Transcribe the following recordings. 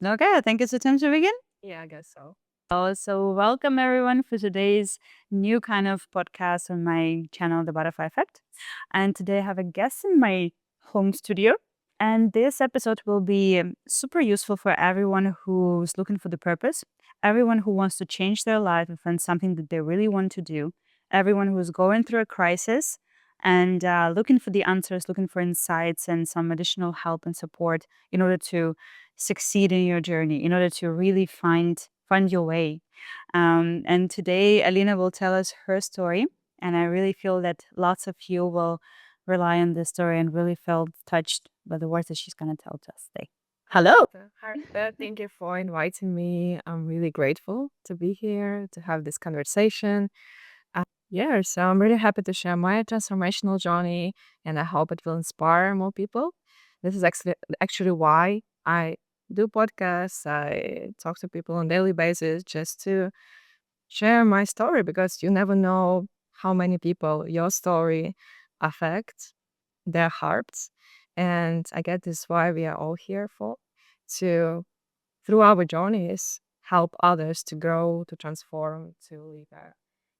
Okay, I think it's the time to begin. Yeah, I guess so. So welcome everyone for today's new kind of podcast on my channel, The Butterfly Effect. And today I have a guest in my home studio. And this episode will be super useful for everyone who's looking for the purpose, everyone who wants to change their life and find something that they really want to do, everyone who's going through a crisis and looking for the answers, looking for insights and some additional help and support in order to succeed in your journey, in order to really find your way. And today, Alina will tell us her story, and I really feel that lots of you will rely on this story and really felt touched by the words that she's going to tell to us today. Hello. So, Harita, thank you for inviting me. I'm really grateful to be here to have this conversation. Yeah, so I'm really happy to share my transformational journey, and I hope it will inspire more people. This is actually why I do podcasts. I talk to people on daily basis just to share my story because you never know how many people your story affects their hearts. And I guess this is why we are all here for to, through our journeys, help others to grow, to transform, to live a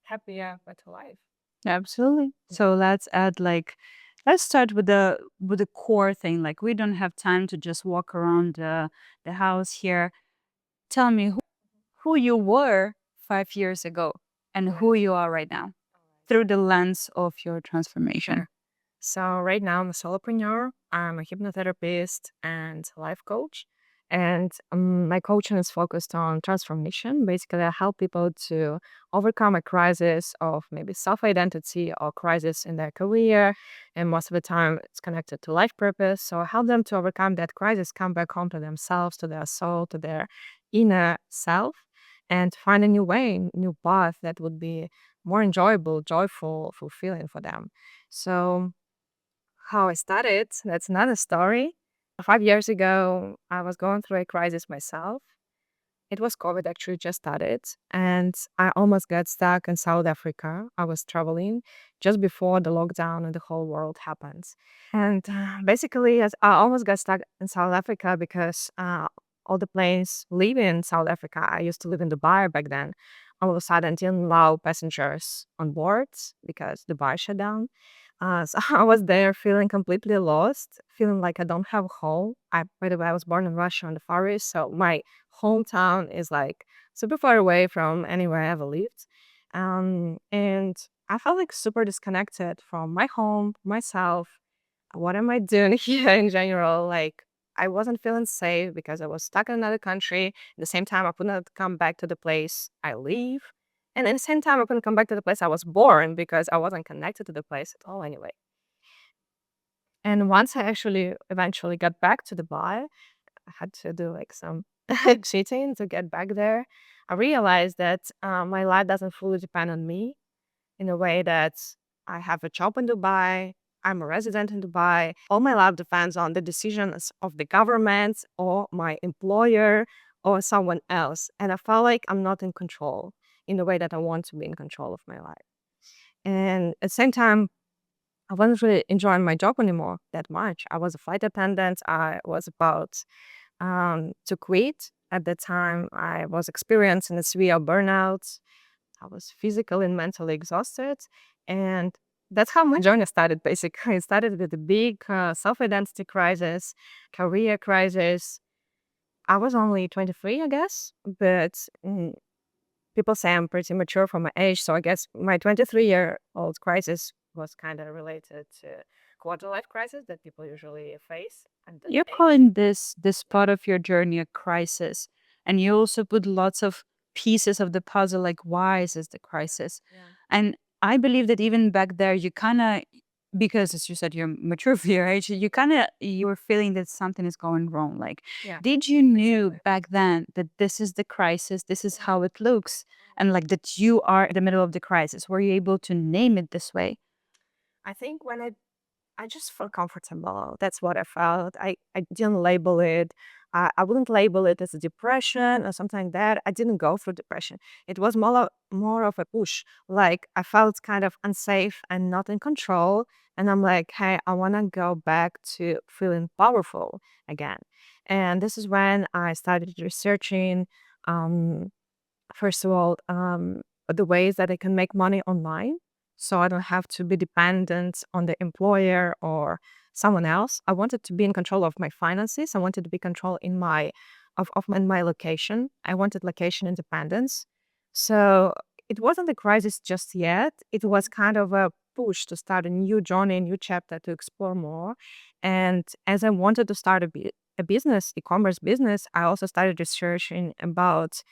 happier, better life. Absolutely. Yeah. So let's start with the core thing. Like we don't have time to just walk around the house here. Tell me who you were 5 years ago and All who right. you are right now All right. through the lens of your transformation. Sure. So right now I'm a solopreneur. I'm a hypnotherapist and life coach. And my coaching is focused on transformation. Basically, I help people to overcome a crisis of maybe self-identity or crisis in their career. And most of the time it's connected to life purpose. So I help them to overcome that crisis, come back home to themselves, to their soul, to their inner self, and find a new way, new path that would be more enjoyable, joyful, fulfilling for them. So how I started, that's another story. 5 years ago, I was going through a crisis myself. It was COVID actually just started, and I almost got stuck in South Africa. I was traveling just before the lockdown and the whole world happened. And basically, as I almost got stuck in South Africa because all the planes leave in South Africa. I used to live in Dubai back then. All of a sudden, didn't allow passengers on board because Dubai shut down. So I was there feeling completely lost, feeling like I don't have a home. By the way, I was born in Russia in the Far East, so my hometown is like super far away from anywhere I ever lived. And I felt like super disconnected from my home, myself. What am I doing here in general? Like, I wasn't feeling safe because I was stuck in another country. At the same time, I could not come back to the place I live. And at the same time, I couldn't come back to the place I was born because I wasn't connected to the place at all anyway. And once I actually eventually got back to Dubai, I had to do like some cheating to get back there. I realized that my life doesn't fully depend on me in a way that I have a job in Dubai, I'm a resident in Dubai. All my life depends on the decisions of the government or my employer or someone else. And I felt like I'm not in control in the way that I want to be in control of my life. And at the same time, I wasn't really enjoying my job anymore that much. I was a flight attendant. I was about to quit. At the time, I was experiencing a severe burnout. I was physically and mentally exhausted. And that's how my journey started, basically. It started with a big self identity crisis, career crisis. I was only 23, I guess, but people say I'm pretty mature for my age. So I guess my 23-year-old crisis was kind of related to quarter life crisis that people usually face at that You're age. calling this part of your journey a crisis, and you also put lots of pieces of the puzzle. Like, why is this the Yeah. crisis? Yeah. And I believe that even back there, you kind of, because as you said, you're mature for your age, you were feeling that something is going wrong. Like, Yeah. did you knew Exactly. back then that this is the crisis, this is Mhm. how it looks, Mhm. and like that you are in the middle of the crisis? Were you able to name it this way? I think when I just felt comfortable. That's what I felt. I didn't label it. I wouldn't label it as a depression or something like that. I didn't go through depression. It was more of a push. Like I felt kind of unsafe and not in control. And I'm like, hey, I want to go back to feeling powerful again. And this is when I started researching, um, first of all, the ways that I can make money online. So I don't have to be dependent on the employer or someone else. I wanted to be in control of my finances. I wanted to be control in my location. I wanted location independence. So it wasn't a crisis just yet. It was kind of a push to start a new journey, a new chapter to explore more. And as I wanted to start a business, e-commerce business, I also started researching about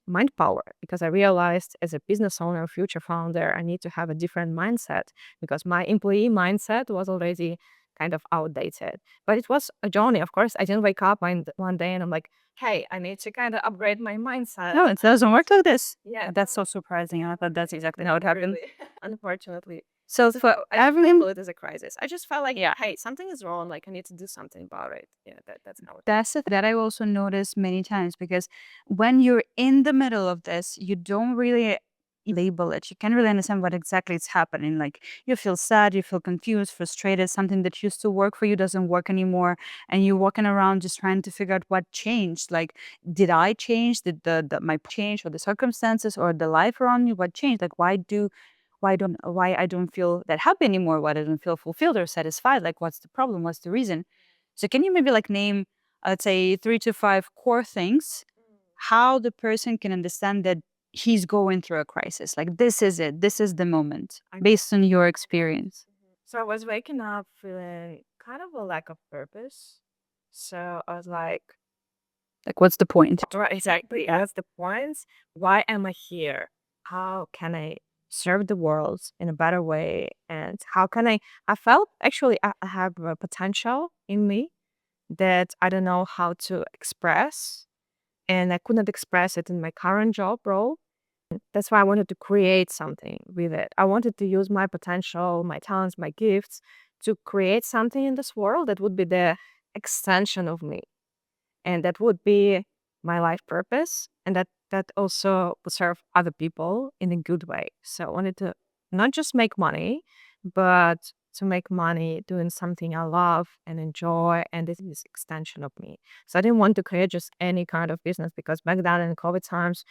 mind power because I realized as a business owner, future founder, I need to have a different mindset because my employee mindset was already kind of outdated. But it was a journey, of course. I didn't wake up one day and I'm like, hey, I need to kind of upgrade my mindset. No, it doesn't work like this. Yeah, That's so surprising. I thought that's exactly how it happened. really. Unfortunately. So So for I didn't every label it as a crisis. I just felt like, yeah, hey, something is wrong. Like I need to do something about it. Yeah, that's how it. that's the that I also noticed many times because when you're in the middle of this, you don't really label it. You can't really understand what exactly is happening. Like you feel sad, you feel confused, frustrated, something that used to work for you doesn't work anymore. And you're walking around just trying to figure out what changed. Like, did I change? Did the my change or the circumstances or the life around me? What changed? Like why I don't feel that happy anymore? Why I don't feel fulfilled or satisfied? Like what's the problem? What's the reason? So can you maybe like name, let's say, 3 to 5 core things, how the person can understand that he's going through a crisis? Like this is it. This is the moment, I based on your experience. So I was waking up feeling kind of a lack of purpose. So I was like, Like what's the point? right, exactly. That's the point. Why am I here? How can I serve the world in a better way? And how can I felt actually I have a potential in me that I don't know how to express. And I couldn't express it in my current job role. That's why I wanted to create something with it. I wanted to use my potential, my talents, my gifts to create something in this world that would be the extension of me and that would be my life purpose and that also would serve other people in a good way. So I wanted to not just make money, but to make money doing something I love and enjoy, and this is extension of me. So I didn't want to create just any kind of business because back then in COVID times,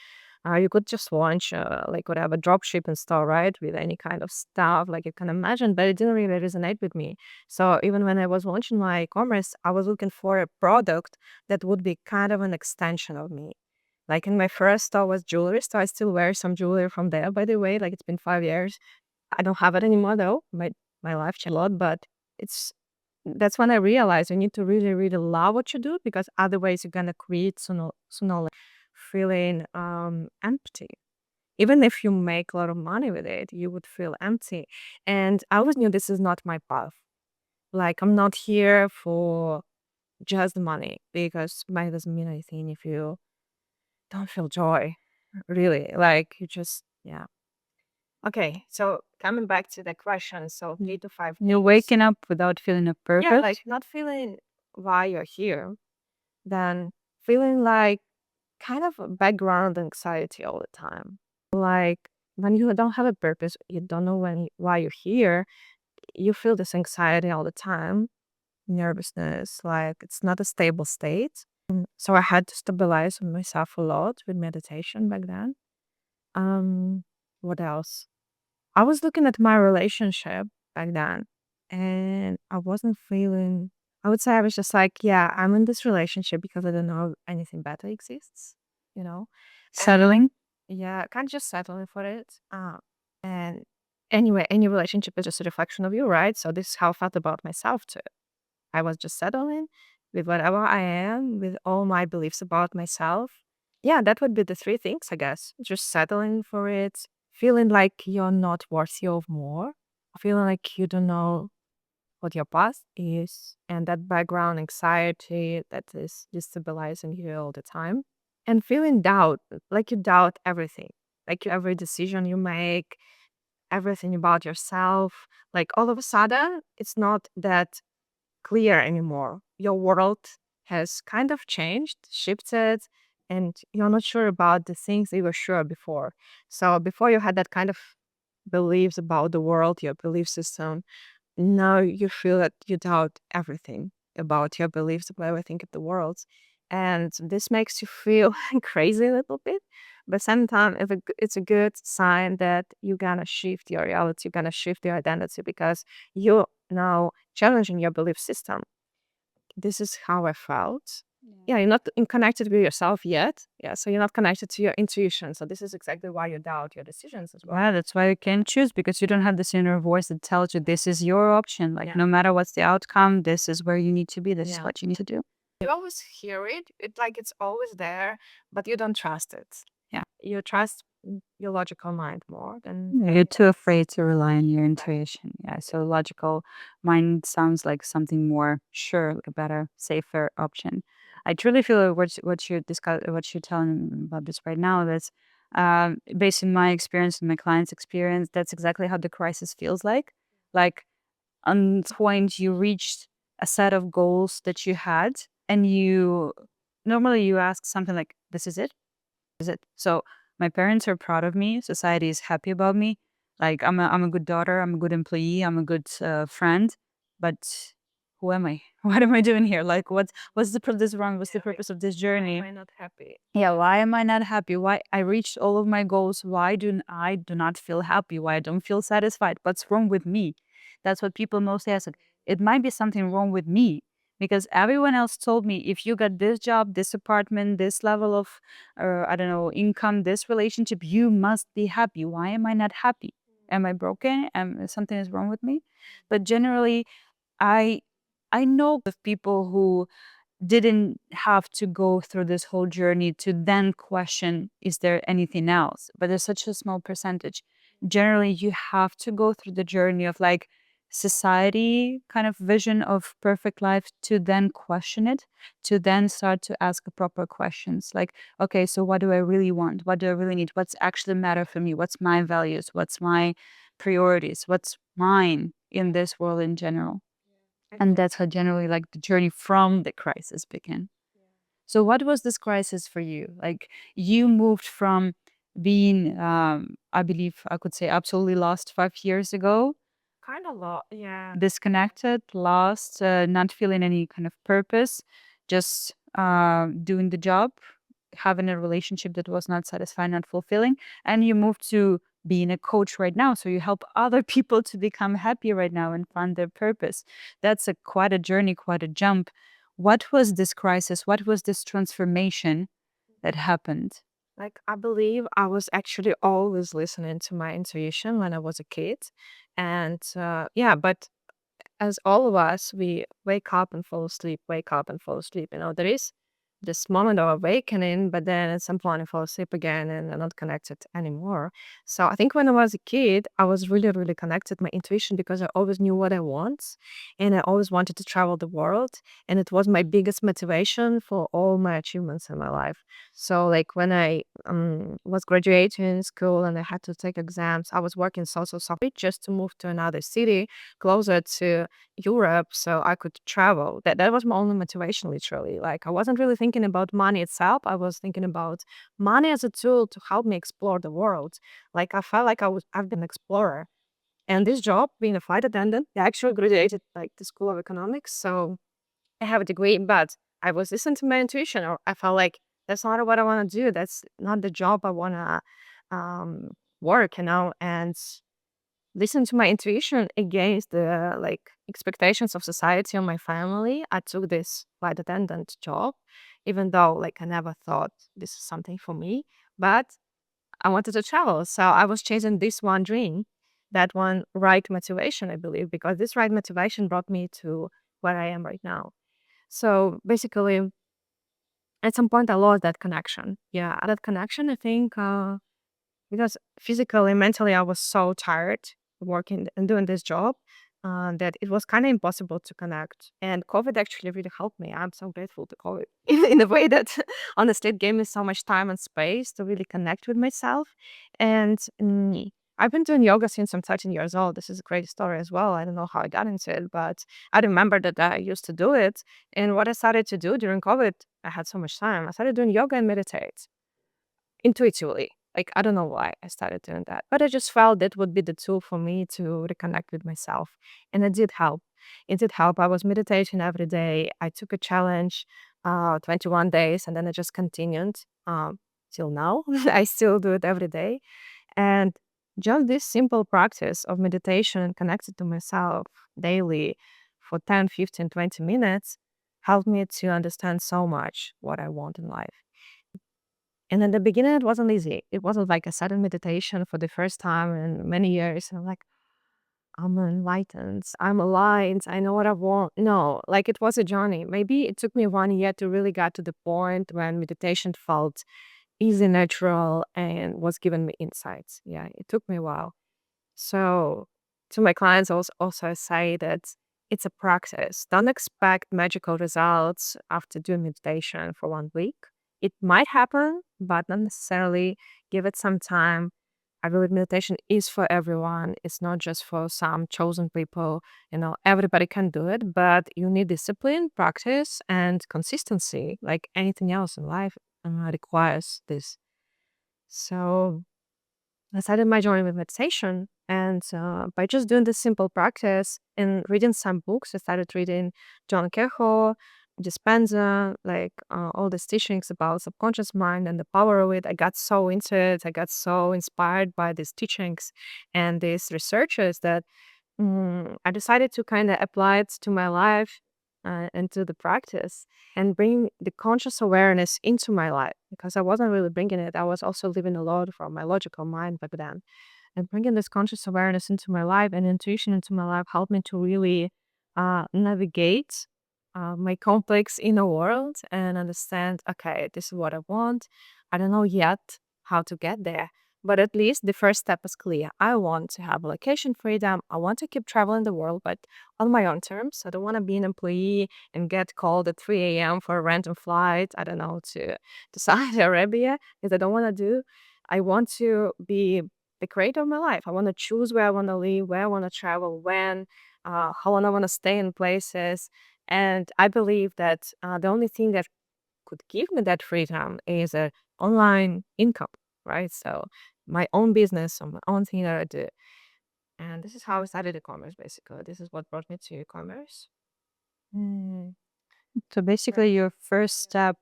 you could just launch like whatever drop ship and store, right, with any kind of stuff like you can imagine, but it didn't really resonate with me. So even when I was launching my e-commerce, I was looking for a product that would be kind of an extension of me. Like in my first store was jewelry store. I still wear some jewelry from there, by the way. Like it's been 5 years. I don't have it anymore though. My life changed a lot, but it's that's when I realized you need to really, really love what you do because otherwise you're gonna create sooner or later feeling empty. Even if you make a lot of money with it, you would feel empty. And I always knew this is not my path. Like I'm not here for just money because money doesn't mean anything if you don't feel joy. Really. Like you just yeah. Okay, so coming back to the question, so 3 to 5 You're things. waking up without feeling a Yeah, purpose. like not feeling why you're here, then feeling like kind of a background anxiety all the time. Like when you don't have a purpose, you don't know why you're here, you feel this anxiety all the time, nervousness, like it's not a stable state. So I had to stabilize myself a lot with meditation back then. Um, what else? I was looking at my relationship back then and I wasn't feeling, I would say I was just like, yeah, I'm in this relationship because I don't know if anything better exists, you know? And Settling. yeah, kind of just settling for it. And anyway, any relationship is just a reflection of you, right? So this is how I felt about myself too. I was just settling with whatever I am, with all my beliefs about myself. Yeah, that would be the three things, I guess. Just settling for it, feeling like you're not worthy of more, feeling like you don't know what your past is, and that background anxiety that is destabilizing you all the time, and feeling doubt, like you doubt everything, like every decision you make, everything about yourself. Like all of a sudden, it's not that clear anymore. Your world has kind of changed, shifted, and you're not sure about the things you were sure before. So before you had that kind of beliefs about the world, your belief system, now you feel that you doubt everything about your beliefs, about everything of the world. And this makes you feel crazy a little bit. But sometimes it's a good sign that you're gonna shift your reality, you're gonna shift your identity because you're now challenging your belief system. This is how I felt. Yeah, you're not connected with yourself yet. Yeah, so you're not connected to your intuition. So this is exactly why you doubt your decisions as well. Yeah, that's why you can't choose because you don't have this inner voice that tells you this is your option. Like, Yeah. no matter what's the outcome, this is where you need to be. This is Yeah. what you need to do. You always hear it. It's always there, but you don't trust it. Yeah. You trust your logical mind more than Yeah, you're too afraid to rely on your intuition. Yeah. So logical mind sounds like something more sure, like a better, safer option. I truly feel like what you're telling me about this right now. That's based on my experience and my client's experience. That's exactly how the crisis feels like. Like on point, you reached a set of goals that you had, and you normally you ask something like, "This is it." Is it? So my parents are proud of me. Society is happy about me. Like I'm a good daughter. I'm a good employee. I'm a good friend. But who am I? What am I doing here? Like what's the this wrong? What's the purpose of this journey? am I not happy? Yeah, why am I not happy? Why I reached all of my goals? Why do not feel happy? Why I don't feel satisfied? What's wrong with me? That's what people mostly ask. Like, it might be something wrong with me because everyone else told me if you got this job, this apartment, this level of, I don't know, income, this relationship, you must be happy. Why am I not happy? Am I broken? Something is wrong with me? But generally, I I know of people who didn't have to go through this whole journey to then question, is there anything else? But there's such a small percentage. Generally, you have to go through the journey of like society kind of vision of perfect life to then question it, to then start to ask proper questions like, okay, so what do I really want? What do I really need? What's actually matter for me? What's my values? What's my priorities? What's mine in this world in general? And that's how generally like the journey from the crisis began. So what was this crisis for you? Like you moved from being, I believe I could say absolutely lost 5 years ago, Kind of lot, yeah. disconnected, lost, not feeling any kind of purpose, just doing the job, having a relationship that was not satisfying, not fulfilling. And you moved to being a coach right now. So you help other people to become happy right now and find their purpose. That's quite a journey, quite a jump. What was this crisis? What was this transformation that happened? Like I believe I was actually always listening to my intuition when I was a kid, and yeah, but as all of us, we wake up and fall asleep, wake up and fall asleep. There is this moment of awakening, but then at some point I fall asleep again and I'm not connected anymore. So I think when I was a kid, I was really, really connected to my intuition because I always knew what I want and I always wanted to travel the world. And it was my biggest motivation for all my achievements in my life. So like when I was graduating in school and I had to take exams, I was working so softly just to move to another city closer to Europe so I could travel. That was my only motivation, literally. Like I wasn't really thinking about money itself. I was thinking about money as a tool to help me explore the world. Like I felt like I've been an explorer. And this job, being a flight attendant, I actually graduated like the School of Economics. So I have a degree, but I was listening to my intuition, or I felt like that's not what I want to do. That's not the job I want to work. And listen to my intuition against the like expectations of society or my family. I took this flight attendant job, even though like I never thought this is something for me. But I wanted to travel, so I was chasing this one dream, that one right motivation, I believe, because this right motivation brought me to where I am right now. So basically, at some point, I lost that connection. Yeah, that connection, I think. Because physically, mentally, I was so tired working and doing this job that it was kind of impossible to connect. And COVID actually really helped me. I'm so grateful to COVID in a way that honestly it gave me so much time and space to really connect with myself. And I've been doing yoga since I'm 13 years old. This is a great story as well. I don't know how I got into it, but I remember that I used to do it. And what I started to do during COVID, I had so much time. I started doing yoga and meditate intuitively. Like, I don't know why I started doing that, but I just felt that would be the tool for me to reconnect with myself. And it did help. It did help. I was meditating every day. I took a challenge, 21 days, and then I just continued till now. I still do it every day. And just this simple practice of meditation connected to myself daily for 10, 15, 20 minutes helped me to understand so much what I want in life. And in the beginning, it wasn't easy. It wasn't like a sudden meditation for the first time in many years. And I'm like, I'm enlightened. I'm aligned. I know what I want. No, like it was a journey. Maybe it took me 1 year to really get to the point when meditation felt easy, natural, and was giving me insights. Yeah, it took me a while. So to my clients, also I say that it's a practice. Don't expect magical results after doing meditation for 1 week. It might happen, but not necessarily. Give it some time. I believe meditation is for everyone. It's not just for some chosen people. Everybody can do it, but you need discipline, practice, and consistency. Like anything else in life, requires this. So I started my journey with meditation. And by just doing this simple practice and reading some books, I started reading John Kehoe, Dispenza, like all these teachings about subconscious mind and the power of it. I got so into it. I got so inspired by these teachings and these researchers that I decided to kind of apply it to my life and to the practice and bring the conscious awareness into my life because I wasn't really bringing it. I was also living a lot from my logical mind back then. And bringing this conscious awareness into my life and intuition into my life helped me to really navigate my complex inner world and understand okay, this is what I want. I don't know yet how to get there, but at least the first step is clear. I want to have location freedom. I want to keep traveling the world, but on my own terms. I don't want to be an employee and get called at 3 a.m. for a random flight, I don't know, to Saudi Arabia, because I don't want to do. I want to be the creator of my life. I want to choose where I want to live, where I want to travel, when, how long I want to stay in places. And I believe that the only thing that could give me that freedom is a online income, right? So my own business or my own thing that I do. And this is how I started e-commerce basically. This is what brought me to e-commerce. Mm. So basically, your first step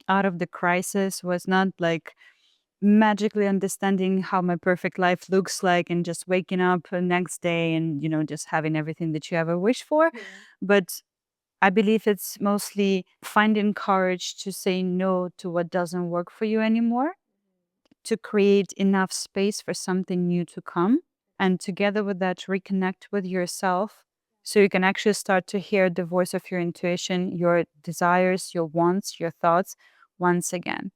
out of the crisis was not like magically understanding how my perfect life looks like and just waking up the next day and, just having everything that you ever wish for. But I believe it's mostly finding courage to say no to what doesn't work for you anymore, to create enough space for something new to come. And together with that, reconnect with yourself so you can actually start to hear the voice of your intuition, your desires, your wants, your thoughts once again.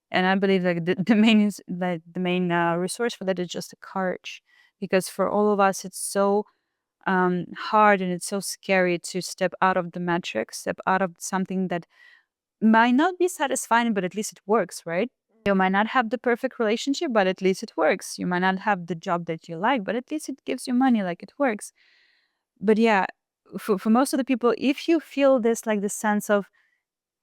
And I believe like the main is that the main resource for that is just the courage, because for all of us, it's so hard and it's so scary to step out of the matrix, step out of something that might not be satisfying, but at least it works, right? You might not have the perfect relationship, but at least it works. You might not have the job that you like, but at least it gives you money, like it works. But yeah, for most of the people, if you feel this like the sense of,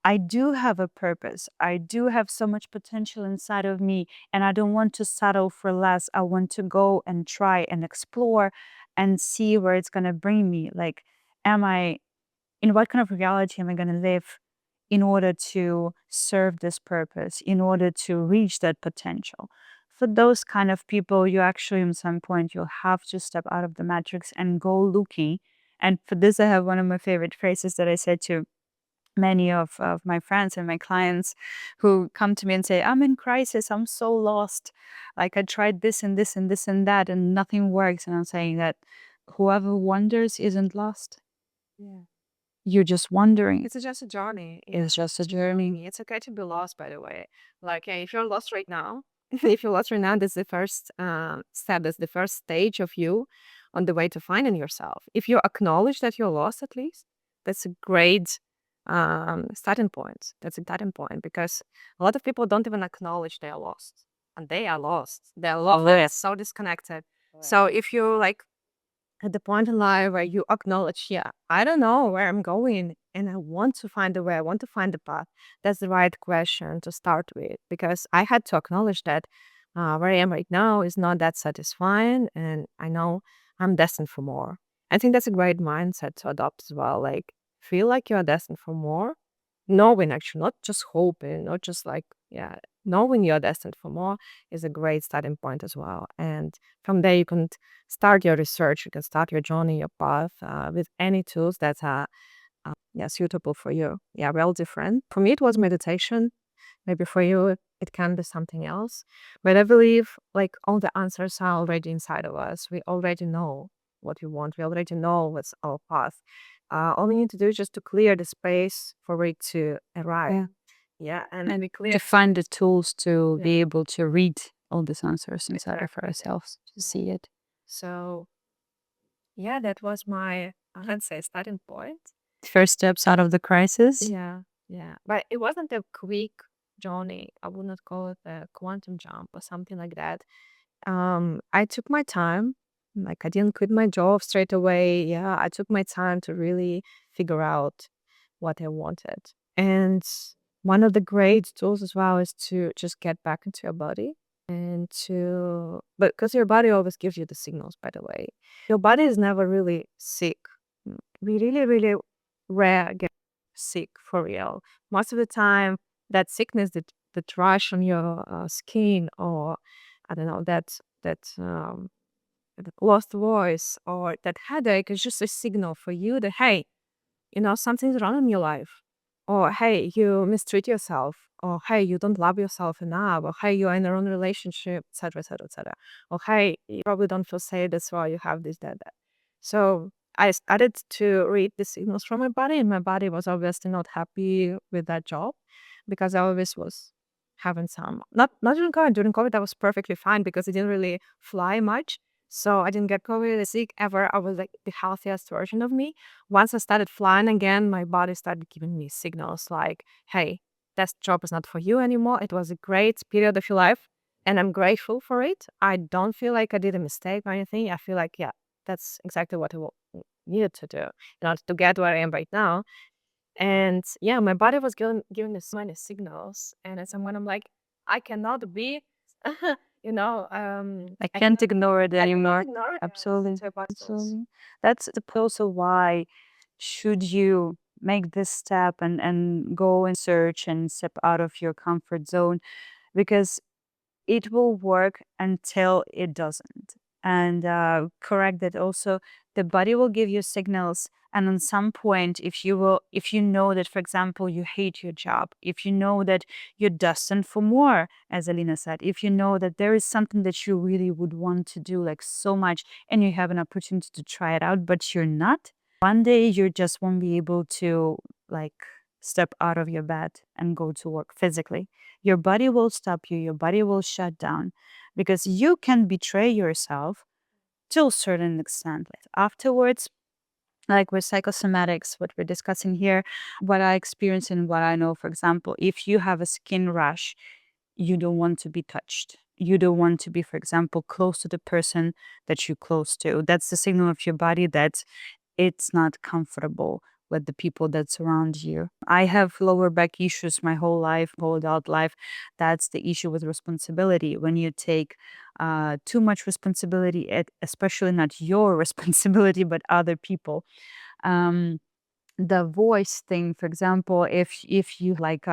I do have a purpose, I do have so much potential inside of me, and I don't want to settle for less. I want to go and try and explore and see where it's going to bring me. Like, am I in what kind of reality am I going to live in order to serve this purpose, in order to reach that potential? For those kind of people, you actually, at some point, you'll have to step out of the matrix and go looking. And for this, I have one of my favorite phrases that I said to many of my friends and my clients who come to me and say, I'm in crisis, I'm so lost. Like I tried this and this and this and that, and nothing works. And I'm saying that whoever wonders isn't lost. Yeah. You're just wondering. It's just a journey. Yeah. It's just a journey. It's okay to be lost, by the way. Like, if you're lost right now, if you're lost right now, that's the first step. That's the first stage of you on the way to finding yourself. If you acknowledge that you're lost, at least, that's a great starting point. That's a starting point because a lot of people don't even acknowledge they're lost. and they are lost. They're lost. They're so disconnected. So if you like at the point in life where you acknowledge, yeah, I don't know where I'm going and I want to find the way, I want to find the path, that's the right question to start with. Because I had to acknowledge that where I am right now is not that satisfying. And I know I'm destined for more. I think that's a great mindset to adopt as well. Like, feel like you're destined for more, knowing actually, not just hoping, not just like, yeah, knowing you're destined for more is a great starting point as well. And from there, you can start your research, you can start your journey, your path with any tools that are yeah, suitable for you. Yeah, well different. For me, it was meditation. Maybe for you, it can be something else. But I believe like all the answers are already inside of us. We already know what we want. We already know what's our path. All we need to do is just to clear the space for it to arrive. Yeah. Yeah, and And be clear. to find the tools to Yeah, be able to read all these answers inside of exactly. ourselves, to see it. So yeah, that was my, I'd say, starting point. First steps out of the crisis. Yeah, yeah. But it wasn't a quick journey. I would not call it a quantum jump or something like that. I took my time. Like I didn't quit my job straight away. Yeah, I took my time to really figure out what I wanted. And one of the great tools as well is to just get back into your body and but because your body always gives you the signals, by the way. Your body is never really sick. We really, really rare get sick for real. Most of the time, that sickness, that rash on your skin, or I don't know, that lost voice or that headache is just a signal for you that hey, something's wrong in your life. Or hey, you mistreat yourself. Or hey, you don't love yourself enough. Or hey, you're in the wrong relationship, etc., etc., etc. Or hey, you probably don't feel safe. That's why you have this, that, that. So I started to read the signals from my body, and my body was obviously not happy with that job because I always was having some not during COVID. During COVID, that was perfectly fine because it didn't really fly much. So I didn't get COVID sick ever. I was like the healthiest version of me. Once I started flying again, my body started giving me signals like, hey, that job is not for you anymore. It was a great period of your life, and I'm grateful for it. I don't feel like I did a mistake or anything. I feel like, yeah, that's exactly what needed to do in order to get where I am right now. And yeah, my body was giving me so many signals. And at some point, I'm like, I cannot be, I I can't ignore it I cannot anymore. ignore it. Absolutely. So about those. Absolutely. That's also why should you make this step and go and search and step out of your comfort zone, because it will work until it doesn't. And correct that also, the body will give you signals. And on some point, if you know that, for example, you hate your job, if you know that you're destined for more, as Alina said, if you know that there is something that you really would want to do like so much, and you have an opportunity to try it out, but you're not, one day you just won't be able to like step out of your bed and go to work physically. Your body will stop you, your body will shut down, because you can betray yourself to a certain extent. Like afterwards, like with psychosomatics, what we're discussing here, what I experience and what I know, for example, if you have a skin rash, you don't want to be touched. You don't want to be, for example, close to the person that you're close to. That's the signal of your body that it's not comfortable with the people that surround you. I have lower back issues my whole life, whole adult life. That's the issue with responsibility. When you take too much responsibility, especially not your responsibility, but other people. Um, the voice thing, for example, if you like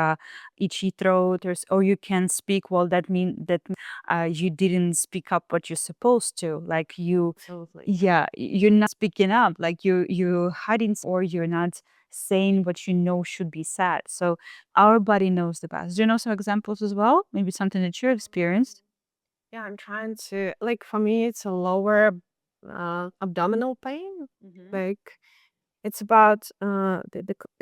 itchy throat, or you can't speak, well, that mean that you didn't speak up what you're supposed to, like you, Absolutely. yeah, you're not speaking up, like you hiding, or you're not saying what you know should be said. So our body knows the best. Do you know some examples as well, maybe something that you experienced? Yeah, I'm trying to like for me it's a lower abdominal pain. Hmm. Like it's about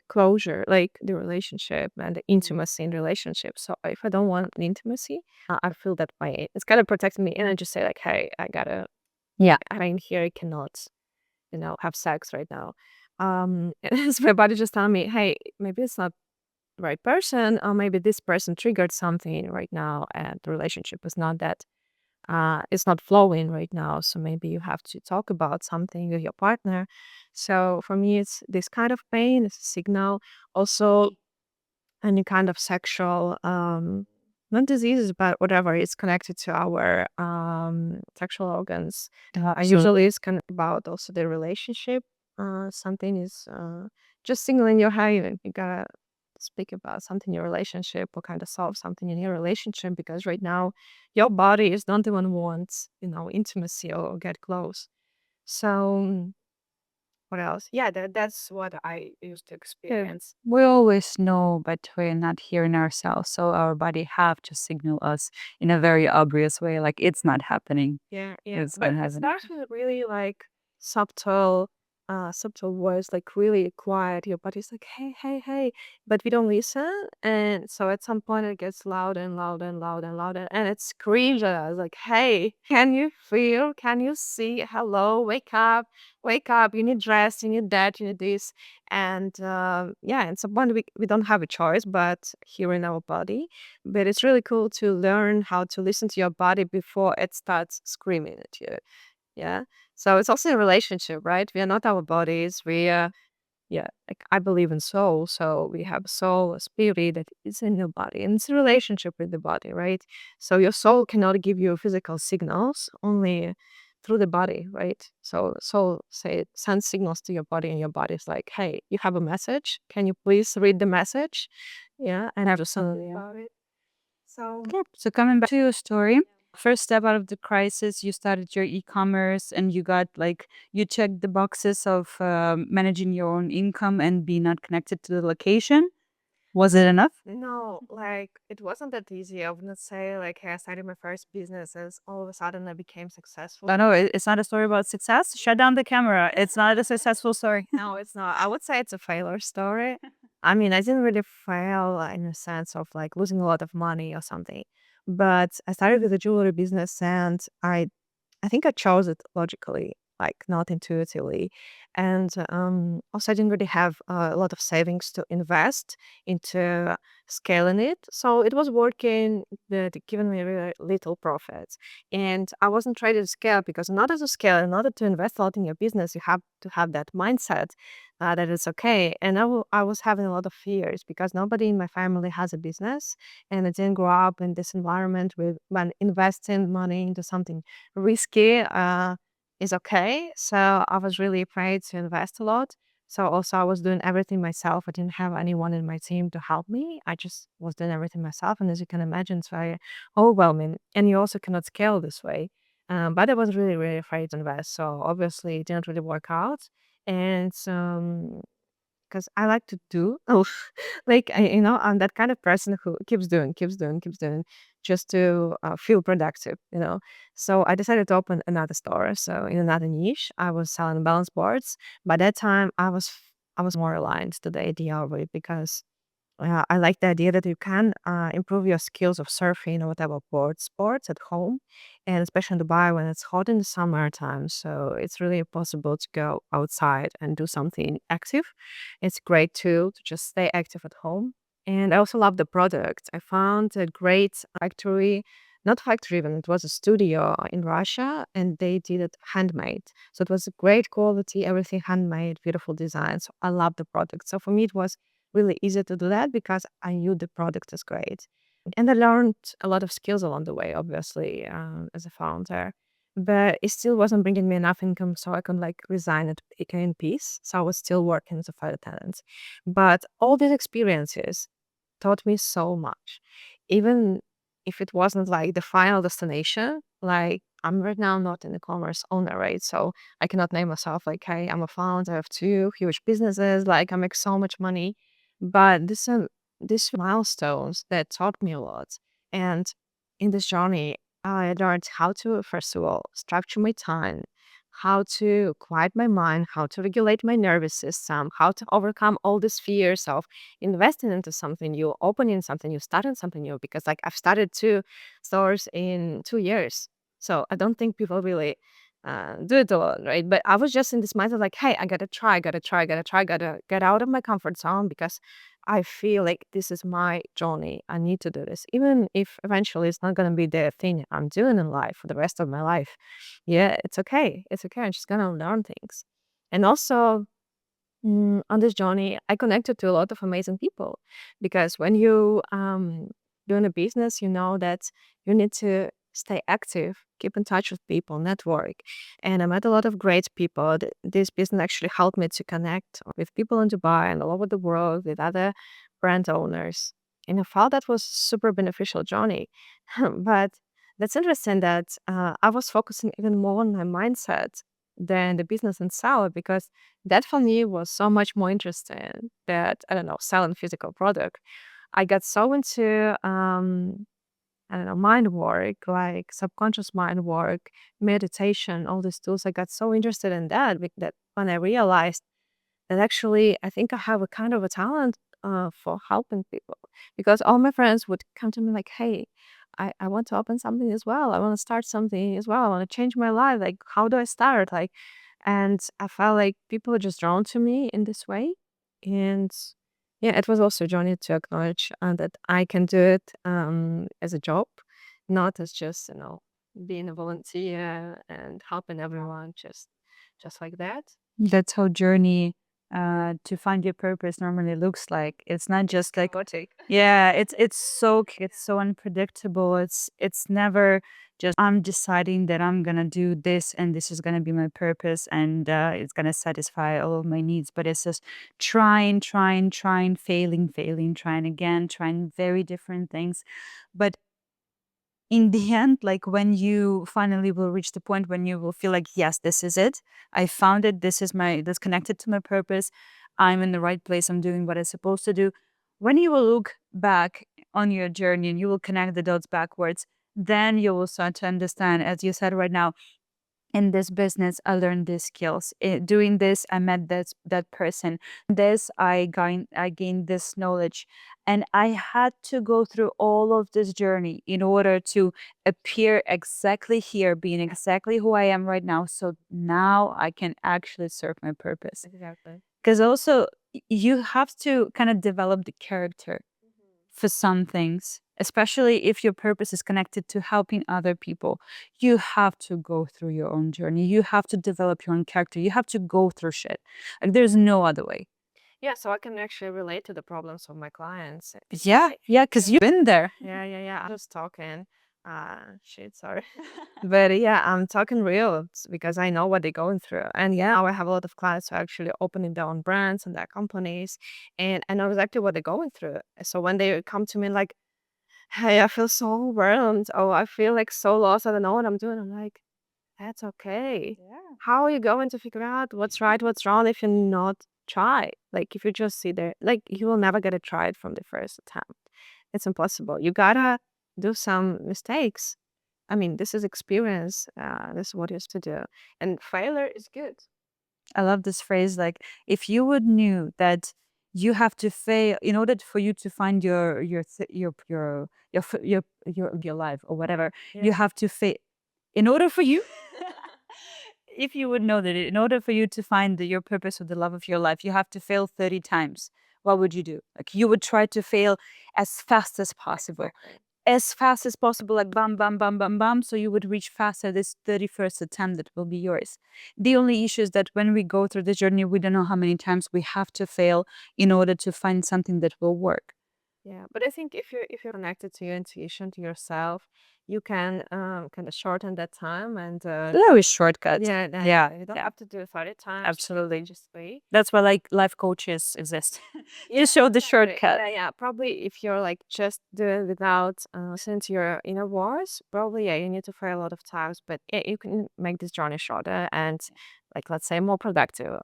closure, like the relationship and the intimacy in relationship. So if I don't want an intimacy, I feel that way. It's kind of protecting me and I just say like, hey, I gotta Yeah. I'm in here, I cannot, have sex right now. And it's my body just telling me, hey, maybe it's not right person, or maybe this person triggered something right now and the relationship is not that it's not flowing right now. So maybe you have to talk about something with your partner. So for me, it's this kind of pain, it's a signal. Also, any kind of sexual not diseases, but whatever is connected to our sexual organs. Usually it's kind of about also the relationship. Something is just signaling your hey, you gotta speak about something in your relationship or kind of solve something in your relationship, because right now your body is not the one who wants, intimacy or get close. So what else? Yeah, that's what I used to Yeah, experience. we always know, but we're not hearing ourselves. So our body have to signal us in a very obvious way, like it's not happening. Yeah. It's not But it happening. starts with really like subtle words, like really quiet. Your body's like, hey, hey, hey. But we don't listen. And so at some point it gets louder and louder and louder and louder. And it screams at us like, hey, can you feel? Can you see? Hello, wake up, wake up. You need rest, you need that, you need this. And yeah, at some point we don't have a choice but hearing our body. But it's really cool to learn how to listen to your body before it starts screaming at you. Yeah. So it's also a relationship, right? We are not our bodies. We are, yeah, like I believe in soul. So we have a soul, a spirit that is in your body, and it's a relationship with the body, right? So your soul cannot give you physical signals, only through the body, right? So soul say sends signals to your body, and your body is like, hey, you have a message. Can you please read the message? Yeah, and have to something about it. So Okay. So coming back to your story, first step out of the crisis, you started your e-commerce and you got like you checked the boxes of managing your own income and be not connected to the location. Was it enough? no, like it wasn't that easy. I wouldn't say like, hey, I started my first businesses. All of a sudden I became successful. No, no, it's not a story about success. Shut down the camera. It's not a successful story. No, it's not. I would say it's a failure story. I mean, I didn't really fail in a sense of like losing a lot of money or something. But I started with a jewelry business, and I think I chose it logically, like not intuitively. And also, I didn't really have a lot of savings to invest into scaling it. So it was working, but giving me really little profits. And I wasn't ready to scale, because in order to scale, in order to invest a lot in your business, you have to have that mindset that it's okay. And I was having a lot of fears because nobody in my family has a business. And I didn't grow up in this environment with when investing money into something risky is okay. So I was really afraid to invest a lot. So also I was doing everything myself. I didn't have anyone in my team to help me. I just was doing everything myself. And as you can imagine, it's very overwhelming. And you also cannot scale this way. But I was really, really afraid to invest. So obviously it didn't really work out. And 'cause I like to do like, I'm that kind of person who keeps doing, keeps doing, keeps doing just to, feel productive, you know? So I decided to open another store. So in another niche, I was selling balance boards. By that time, I was more aligned to the idea of it, because I like the idea that you can improve your skills of surfing or whatever board sports at home, and especially in Dubai when it's hot in the summertime. So it's really possible to go outside and do something active. It's great too to just stay active at home. And I also love the product. I found a great factory, not factory even, it was a studio in Russia, and they did it handmade. So it was a great quality, everything handmade, beautiful design. So I love the product. So for me, it was really easy to do that because I knew the product is great. And I learned a lot of skills along the way, obviously, as a founder. But it still wasn't bringing me enough income so I could like resign it in peace. So I was still working as a flight attendant. But all these experiences taught me so much. Even if it wasn't like the final destination, like I'm right now not an e-commerce owner, right? So I cannot name myself like, hey, I'm a founder, I have two huge businesses, like I make so much money. But these milestones that taught me a lot. And in this journey, I learned how to, first of all, structure my time, how to quiet my mind, how to regulate my nervous system, how to overcome all these fears of investing into something new, opening something new, starting something new. Because like I've started two stores in 2 years. So I don't think people really do it alone, right? But I was just in this mindset like, hey, I gotta try, gotta try, gotta try, gotta get out of my comfort zone, because I feel like this is my journey. I need to do this, even if eventually it's not going to be the thing I'm doing in life for the rest of my life. Yeah, it's okay. It's okay. I'm just going to learn things. And also, on this journey, I connected to a lot of amazing people because when you doing a business, you know that you need to stay active, keep in touch with people, network. And I met a lot of great people. This business actually helped me to connect with people in Dubai and all over the world with other brand owners. And I felt that was super beneficial journey. But that's interesting that I was focusing even more on my mindset than the business itself because that for me was so much more interesting that, I don't know, selling physical product. I got so into, I don't know, mind work, like subconscious mind work, meditation, all these tools. I got so interested in that, that when I realized that actually I think I have a kind of a talent for helping people because all my friends would come to me like, hey, I want to open something as well. I want to start something as well. I want to change my life. Like, how do I start? Like, and I felt like people were just drawn to me in this way. And yeah, it was also a journey to acknowledge that I can do it as a job, not as just, being a volunteer and helping everyone just like that. That's how journey to find your purpose normally looks like. It's not just like Chaotic. yeah, it's so unpredictable. It's never just I'm deciding that I'm gonna do this and this is gonna be my purpose and it's gonna satisfy all of my needs. But it's just trying, failing, trying again, trying very different things. But in the end, like when you finally will reach the point when you will feel like, yes, this is it. I found it. This connected to my purpose. I'm in the right place. I'm doing what I'm supposed to do. When you will look back on your journey and you will connect the dots backwards, then you will start to understand, as you said right now, in this business I learned these skills. Doing this I met that person. This I gained this knowledge, and I had to go through all of this journey in order to appear exactly here, being exactly who I am right now, so now I can actually serve my purpose. Exactly. Because also you have to kind of develop the character for some things, especially if your purpose is connected to helping other people. You have to go through your own journey. You have to develop your own character. You have to go through shit. Like there's no other way. Yeah, so I can actually relate to the problems of my clients. Yeah, yeah, because you've been there. Yeah. I'm just talking. Shit, sorry. But yeah, I'm talking real because I know what they're going through. And yeah, now I have a lot of clients who are actually opening their own brands and their companies. And I know exactly what they're going through. So when they come to me like, hey, I feel so overwhelmed. Oh, I feel like so lost. I don't know what I'm doing. I'm like, that's okay. Yeah. How are you going to figure out what's right, what's wrong if you not try? Like if you just sit there, like you will never get it right from the first attempt. It's impossible. You gotta do some mistakes. I mean, this is experience. This is what you have to do. And failure is good. I love this phrase. Like, if you would knew that you have to fail in order for you to find your life or whatever, you Yeah. have to fail. In order for you, if you would know that in order for you to find your purpose or the love of your life, you have to fail 30 times. What would you do? Like, you would try to fail as fast as possible, Exactly. as fast as possible, like bam, bam, bam, bam, bam. So you would reach faster this 31st attempt that will be yours. The only issue is that when we go through the journey, we don't know how many times we have to fail in order to find something that will work. Yeah, but I think if you're connected to your intuition, to yourself, you can kind of shorten that time and There is shortcuts. yeah, Yeah, you don't yeah, have to do it 30 times. absolutely. Just wait. That's why like life coaches exist Yeah, to show the exactly. shortcut. Yeah. Probably if you're like just doing without listening to your inner voice, probably yeah, you need to fail a lot of times. But yeah, you can make this journey shorter and like let's say more productive.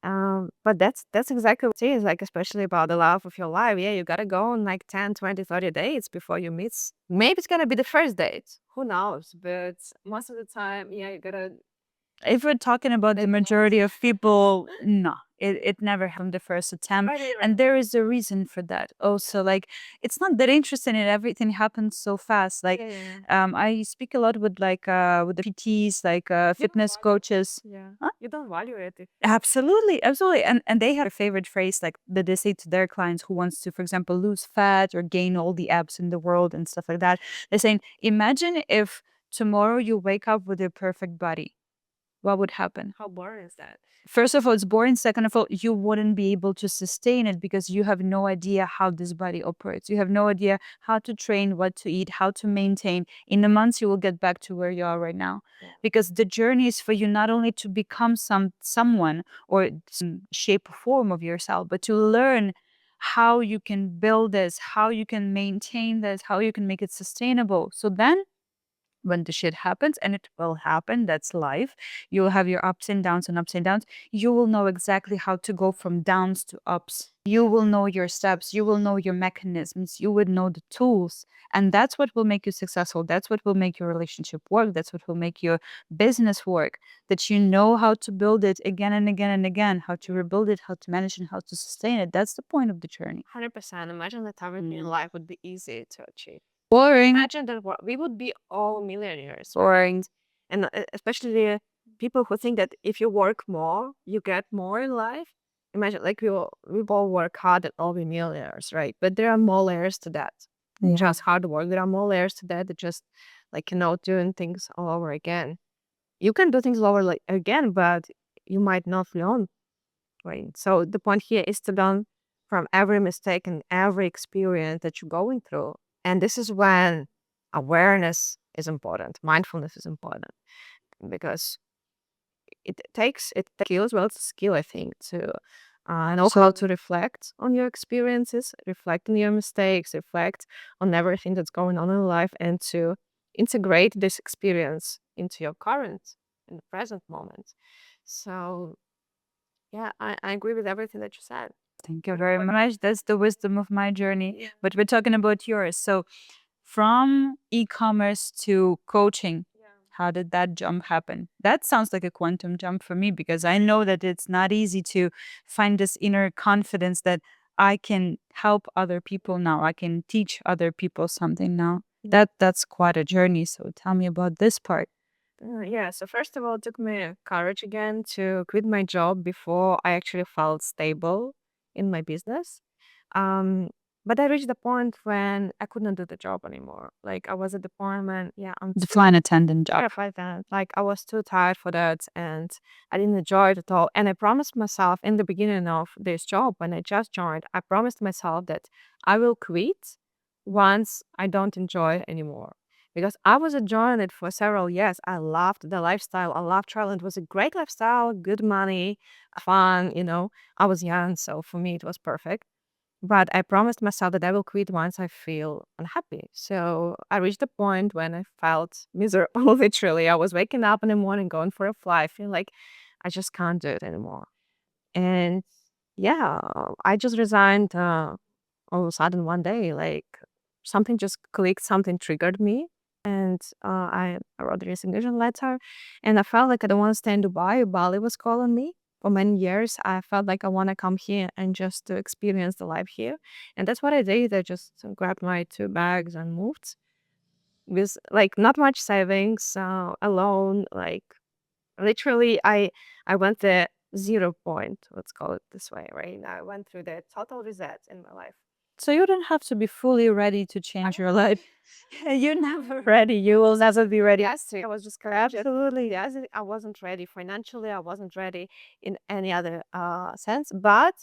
But that's exactly what it is, like, especially about the love of your life. Yeah, you gotta go on like 10, 20, 30 dates before you meet. Maybe it's gonna be the first date. Who knows? But most of the time, yeah, you gotta If we're talking about the majority of people, no, it never happened the first attempt. And there is a reason for that. Also, like, it's not that interesting and everything happens so fast. Like, I speak a lot with the PTs, like fitness coaches. Yeah. Huh? You don't value it. Absolutely, absolutely. And they have a favorite phrase like that they say to their clients who wants to, for example, lose fat or gain all the abs in the world and stuff like that. They're saying, imagine if tomorrow you wake up with your perfect body, what would happen? How boring is that? First of all, it's boring. Second of all, you wouldn't be able to sustain it because you have no idea how this body operates. You have no idea how to train, what to eat, how to maintain. In the months, you will get back to where you are right now. Yeah. Because the journey is for you not only to become someone or some shape or form of yourself, but to learn how you can build this, how you can maintain this, how you can make it sustainable. So then when the shit happens, and it will happen, that's life, you'll have your ups and downs and ups and downs, you will know exactly how to go from downs to ups. You will know your steps, you will know your mechanisms, you would know the tools, and that's what will make you successful. That's what will make your relationship work. That's what will make your business work, that you know how to build it again and again and again, how to rebuild it, how to manage it, how to sustain it. That's the point of the journey. 100%. Imagine that everything in life would be easy to achieve. Boring. Imagine that we would be all millionaires, right? Boring. And especially the people who think that if you work more, you get more in life. Imagine like we all work hard and all be millionaires, right? But there are more layers to that. Yeah. Just hard work. There are more layers to that. That just like doing things all over again. You can do things all over like again, but you might not learn, right? So the point here is to learn from every mistake and every experience that you're going through. And this is when awareness is important, mindfulness is important because it takes skill as well. It's a skill, I think, to know how to reflect on your experiences, reflect on your mistakes, reflect on everything that's going on in life, and to integrate this experience into your current and present moment. So yeah, I agree with everything that you said. Thank you very much. That's the wisdom of my journey. But we're talking about yours. So, from e-commerce to coaching, how did that jump happen? That sounds like a quantum jump for me because I know that it's not easy to find this inner confidence that I can help other people now. I can teach other people something now. That's quite a journey. So tell me about this part. Yeah, so first of all, it took me courage again to quit my job before I actually felt stable in my business. Um, but I reached the point when I couldn't do the job anymore. Like I was at the point when, yeah, I'm The flight attendant job. terrified that. Like I was too tired for that and I didn't enjoy it at all. And I promised myself in the beginning of this job when I just joined, I promised myself that I will quit once I don't enjoy it anymore. Because I was enjoying it for several years. I loved the lifestyle. I loved travel. It was a great lifestyle, good money, fun. I was young, so for me it was perfect. But I promised myself that I will quit once I feel unhappy. So I reached a point when I felt miserable, literally. I was waking up in the morning, going for a fly, feeling like I just can't do it anymore. And yeah, I just resigned all of a sudden one day. Like something just clicked, something triggered me. And I wrote a resignation letter. And I felt like I don't want to stay in Dubai. Bali was calling me for many years. I felt like I want to come here and just to experience the life here. And that's what I did. I just grabbed my two bags and moved with like not much savings, alone. Like literally, I went the 0 point. Let's call it this way, right? I went through the total reset in my life. So you don't have to be fully ready to change your life. You're never ready. You will never be ready. Yes, I was just correct. Absolutely. Yes, I wasn't ready financially. I wasn't ready in any other sense. But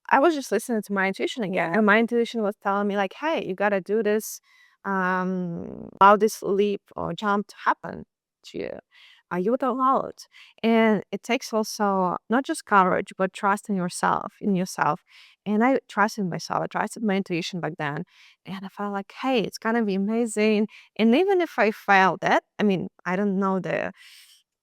I was just listening to my intuition again. And my intuition was telling me, like, hey, you gotta do this, allow this leap or jump to happen to you. You would allow it. And it takes also not just courage, but trust in yourself. And I trusted myself. I trusted my intuition back then. And I felt like, hey, it's gonna be amazing. And even if I failed that, I mean, I don't know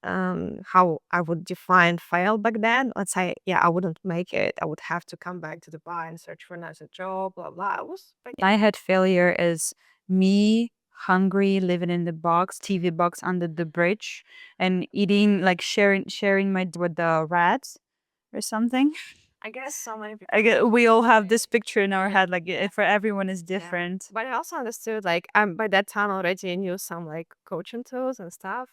how I would define fail back then. Let's say, yeah, I wouldn't make it. I would have to come back to Dubai and search for another job, blah blah. It was like I had failure as me hungry, living in the box, TV box under the bridge, and eating like sharing my with the rats or something. I guess so many people. I get we all have this picture in our Yeah. head, like Yeah. for everyone is Yeah. different. But I also understood like by that time already I knew some like coaching tools and stuff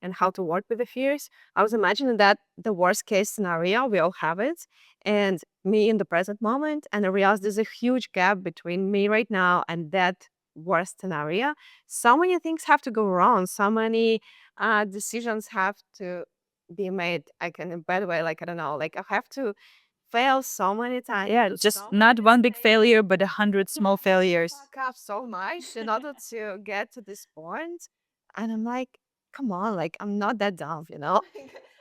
and how to work with the fears. I was imagining that the worst case scenario, we all have it, and me in the present moment, and I realized there's a huge gap between me right now and that worst scenario. So many things have to go wrong. So many decisions have to be made. I can in bad way, like I don't know, like I have to fail so many times. Yeah, Do just so many not one big mistakes. failure, but 100 Yeah, small failures. fuck up so much in order to get to this point. And I'm like, come on, like I'm not that dumb, you know?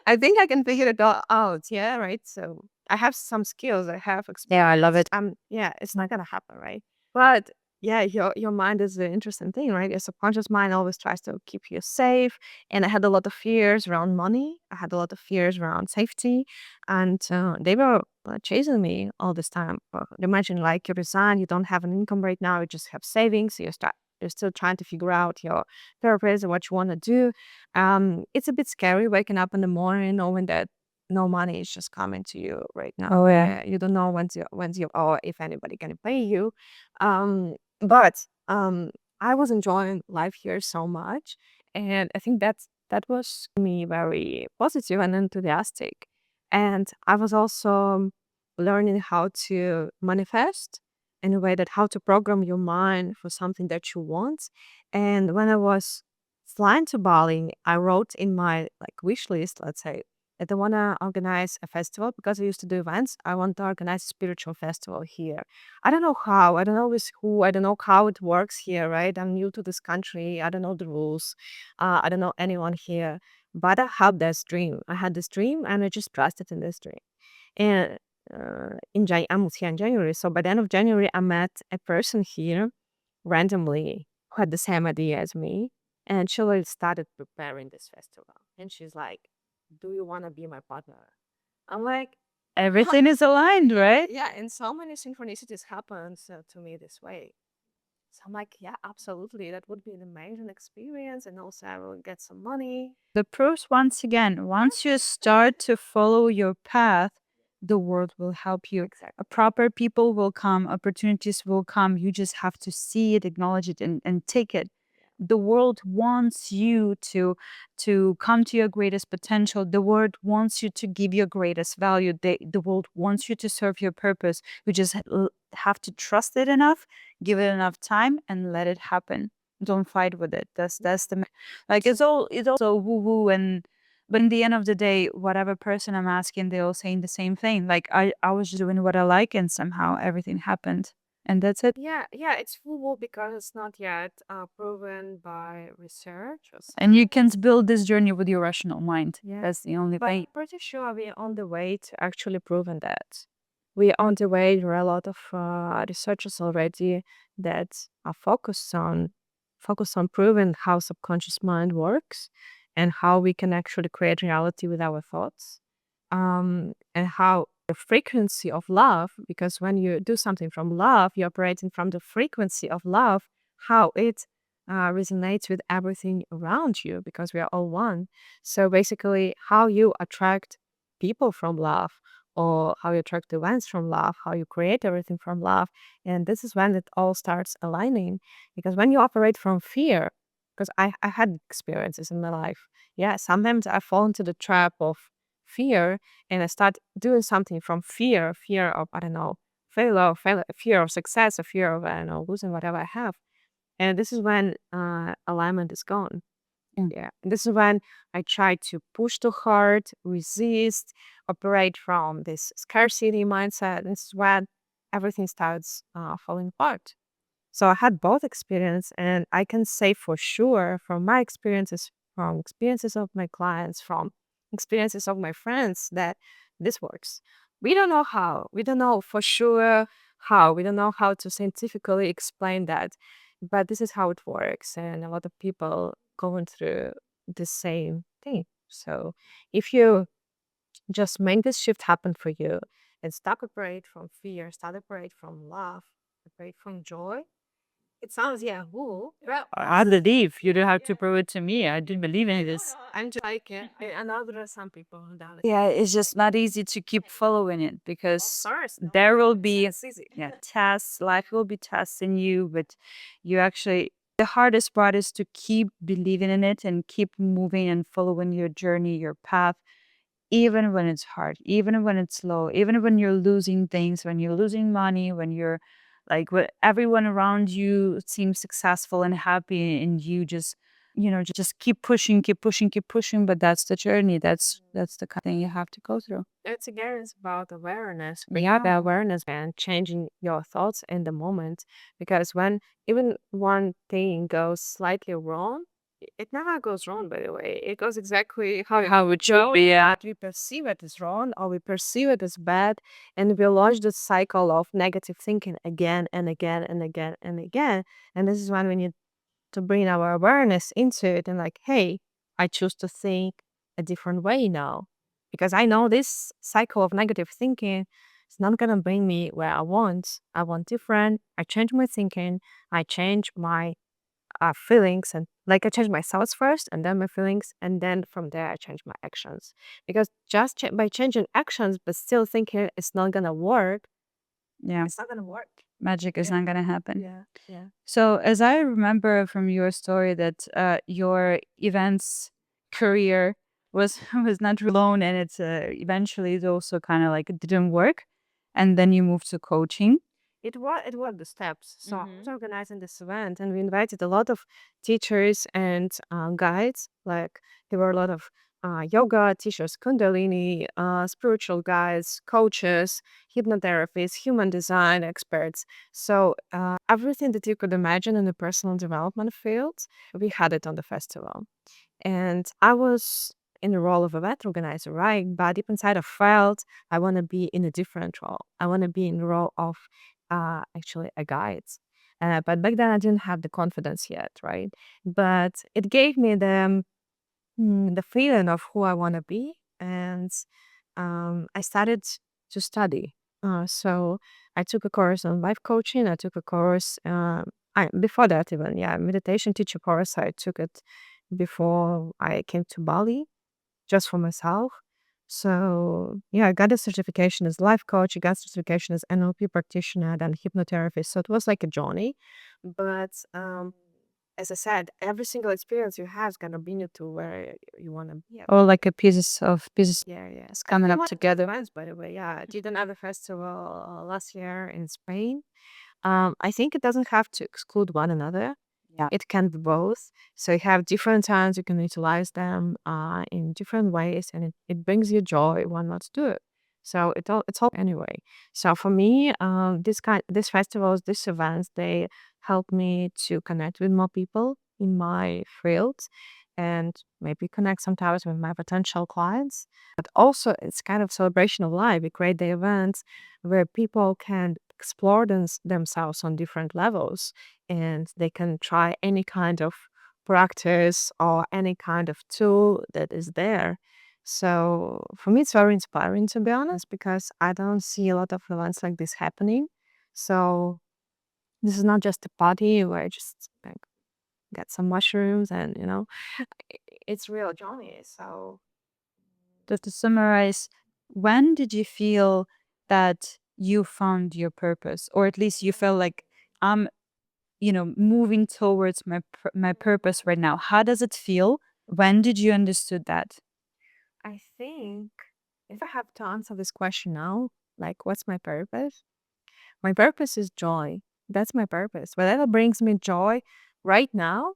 I think I can figure it all out. Yeah, right. So I have some skills, I have Yeah, I love experience. it. Yeah, it's not gonna happen, right? But yeah, your mind is an interesting thing, right? Your subconscious mind always tries to keep you safe. And I had a lot of fears around money. I had a lot of fears around safety, and they were chasing me all this time. Imagine like you resign, you don't have an income right now, you just have savings. You're still trying to figure out your purpose and what you want to do. It's a bit scary waking up in the morning knowing that no money is just coming to you right now. Oh yeah. Yeah, you don't know when's you or if anybody gonna pay you. But I was enjoying life here so much, and I think that was me very positive and enthusiastic. And I was also learning how to manifest in a way that how to program your mind for something that you want. And when I was flying to Bali, I wrote in my like wish list, let's say, that I want to organize a festival because I used to do events. I want to organize a spiritual festival here. I don't know how, I don't know with who, I don't know how it works here, right? I'm new to this country. I don't know the rules. I don't know anyone here, but I had this dream. I had this dream and I just trusted in this dream. And I moved here in January. So by the end of January, I met a person here randomly who had the same idea as me. And she already started preparing this festival. And she's like, do you want to be my partner? I'm like, Everything is aligned, right? yeah. And so many synchronicities happen to me this way. So I'm like, yeah, absolutely. That would be an amazing experience. And also, I will get some money. The proofs, once again, once you start to follow your path, the world will help you. Exactly. Proper people will come, opportunities will come. You just have to see it, acknowledge it, and take it. The world wants you to come to your greatest potential. The world wants you to give your greatest value. The world wants you to serve your purpose. You just have to trust it enough, give it enough time, and let it happen. Don't fight with it. That's the like it's all so woo woo, and but in the end of the day, whatever person I'm asking, they're all saying the same thing. Like I was just doing what I like, and somehow everything happened, and that's it. Yeah, yeah, it's foolable because it's not yet proven by research or And you science. can build this journey with your rational mind. Yeah, That's the only but thing. I'm pretty sure we're on the way to actually proving that. We're on the way. There are a lot of researchers already that are focused on proving how subconscious mind works and how we can actually create reality with our thoughts. And how the frequency of love, because when you do something from love, you're operating from the frequency of love, how it resonates with everything around you, because we are all one. So basically, how you attract people from love, or how you attract events from love, how you create everything from love. And this is when it all starts aligning. Because when you operate from fear, because I had experiences in my life. Yeah, sometimes I fall into the trap of fear, and I start doing something from fear of, I don't know, failure, fear of success, or fear of, I don't know, losing whatever I have. And this is when alignment is gone. Yeah. Yeah. And this is when I try to push too hard, resist, operate from this scarcity mindset. This is when everything starts falling apart. So I had both experience, and I can say for sure from my experiences, from experiences of my clients, from experiences of my friends, that this works. We don't know how. We don't know for sure how. We don't know how to scientifically explain that, but this is how it works, and a lot of people going through the same thing. So if you just make this shift happen for you and stop operate from fear, start operate from love, operate from joy, It sounds, yeah, woo. Well, I believe. You don't have to prove it to me. I do believe in this. I'm just like, I know there are some people that, Yeah, it's just not easy to keep following it of because course, no, there will be it's easy. yeah tests. Life will be testing you, but you actually the hardest part is to keep believing in it and keep moving and following your journey, your path, even when it's hard, even when it's slow, even when you're losing things, when you're losing money, when you're like what everyone around you seems successful and happy, and you just just keep pushing, keep pushing, keep pushing. But that's the journey. That's the kind of thing you have to go through. It's again, it's about awareness. We have the awareness and changing your thoughts in the moment. Because when even one thing goes slightly wrong, it never goes wrong, by the way. It goes exactly how it should be. Yeah. We perceive it as wrong or we perceive it as bad, and we launch the cycle of negative thinking again and again and again and again. And this is when we need to bring our awareness into it and like, hey, I choose to think a different way now. Because I know this cycle of negative thinking is not gonna bring me where I want. I want different. I change my thinking, I change my feelings, and like I change my thoughts first and then my feelings, and then from there I change my actions. Because just by changing actions but still thinking it's not gonna work, Yeah, it's not gonna work. magic is Yeah. not gonna happen. Yeah. Yeah. So, as I remember from your story, that your events career was was not alone, and it's eventually it also kind of like it didn't work, and then you moved to coaching. It was the steps. So I was Mm-hmm. organizing this event, and we invited a lot of teachers and guides. Like there were a lot of yoga teachers, Kundalini, spiritual guides, coaches, hypnotherapists, human design experts. So everything that you could imagine in the personal development field, we had it on the festival. And I was in the role of event organizer, right? But deep inside, I felt I want to be in a different role. I want to be in the role of actually a guide. But back then, I didn't have the confidence yet, right? But it gave me the feeling of who I want to be. And I started to study. So I took a course on life coaching. I took a course before that even, yeah, meditation teacher course. I took it before I came to Bali just for myself. So yeah, I got a certification as life coach. I got certification as NLP practitioner, then hypnotherapist. So it was like a journey. But as I said, every single experience you have is gonna bring you to where you want to be. Or like a pieces Yeah, yeah. coming I up went to together. France, by the way. Yeah, I did another festival last year in Spain. I think it doesn't have to exclude one another. Yeah. It can be both. So you have different times you can utilize them in different ways, and it brings you joy. Why not to do it? So it's all anyway. So for me, these festivals, these events, they help me to connect with more people in my field, and maybe connect sometimes with my potential clients. But also, it's kind of celebration of life. We create the events where people can explore themselves on different levels, and they can try any kind of practice or any kind of tool that is there. So for me, it's very inspiring, to be honest, because I don't see a lot of events like this happening. So this is not just a party where I just like get some mushrooms and it's real journey. So Just to summarize, when did you feel that you found your purpose, or at least you felt like I'm, moving towards my purpose right now? How does it feel? When did you understood that? I think if I have to answer this question now, like what's my purpose? My purpose is joy. That's my purpose. Whatever brings me joy right now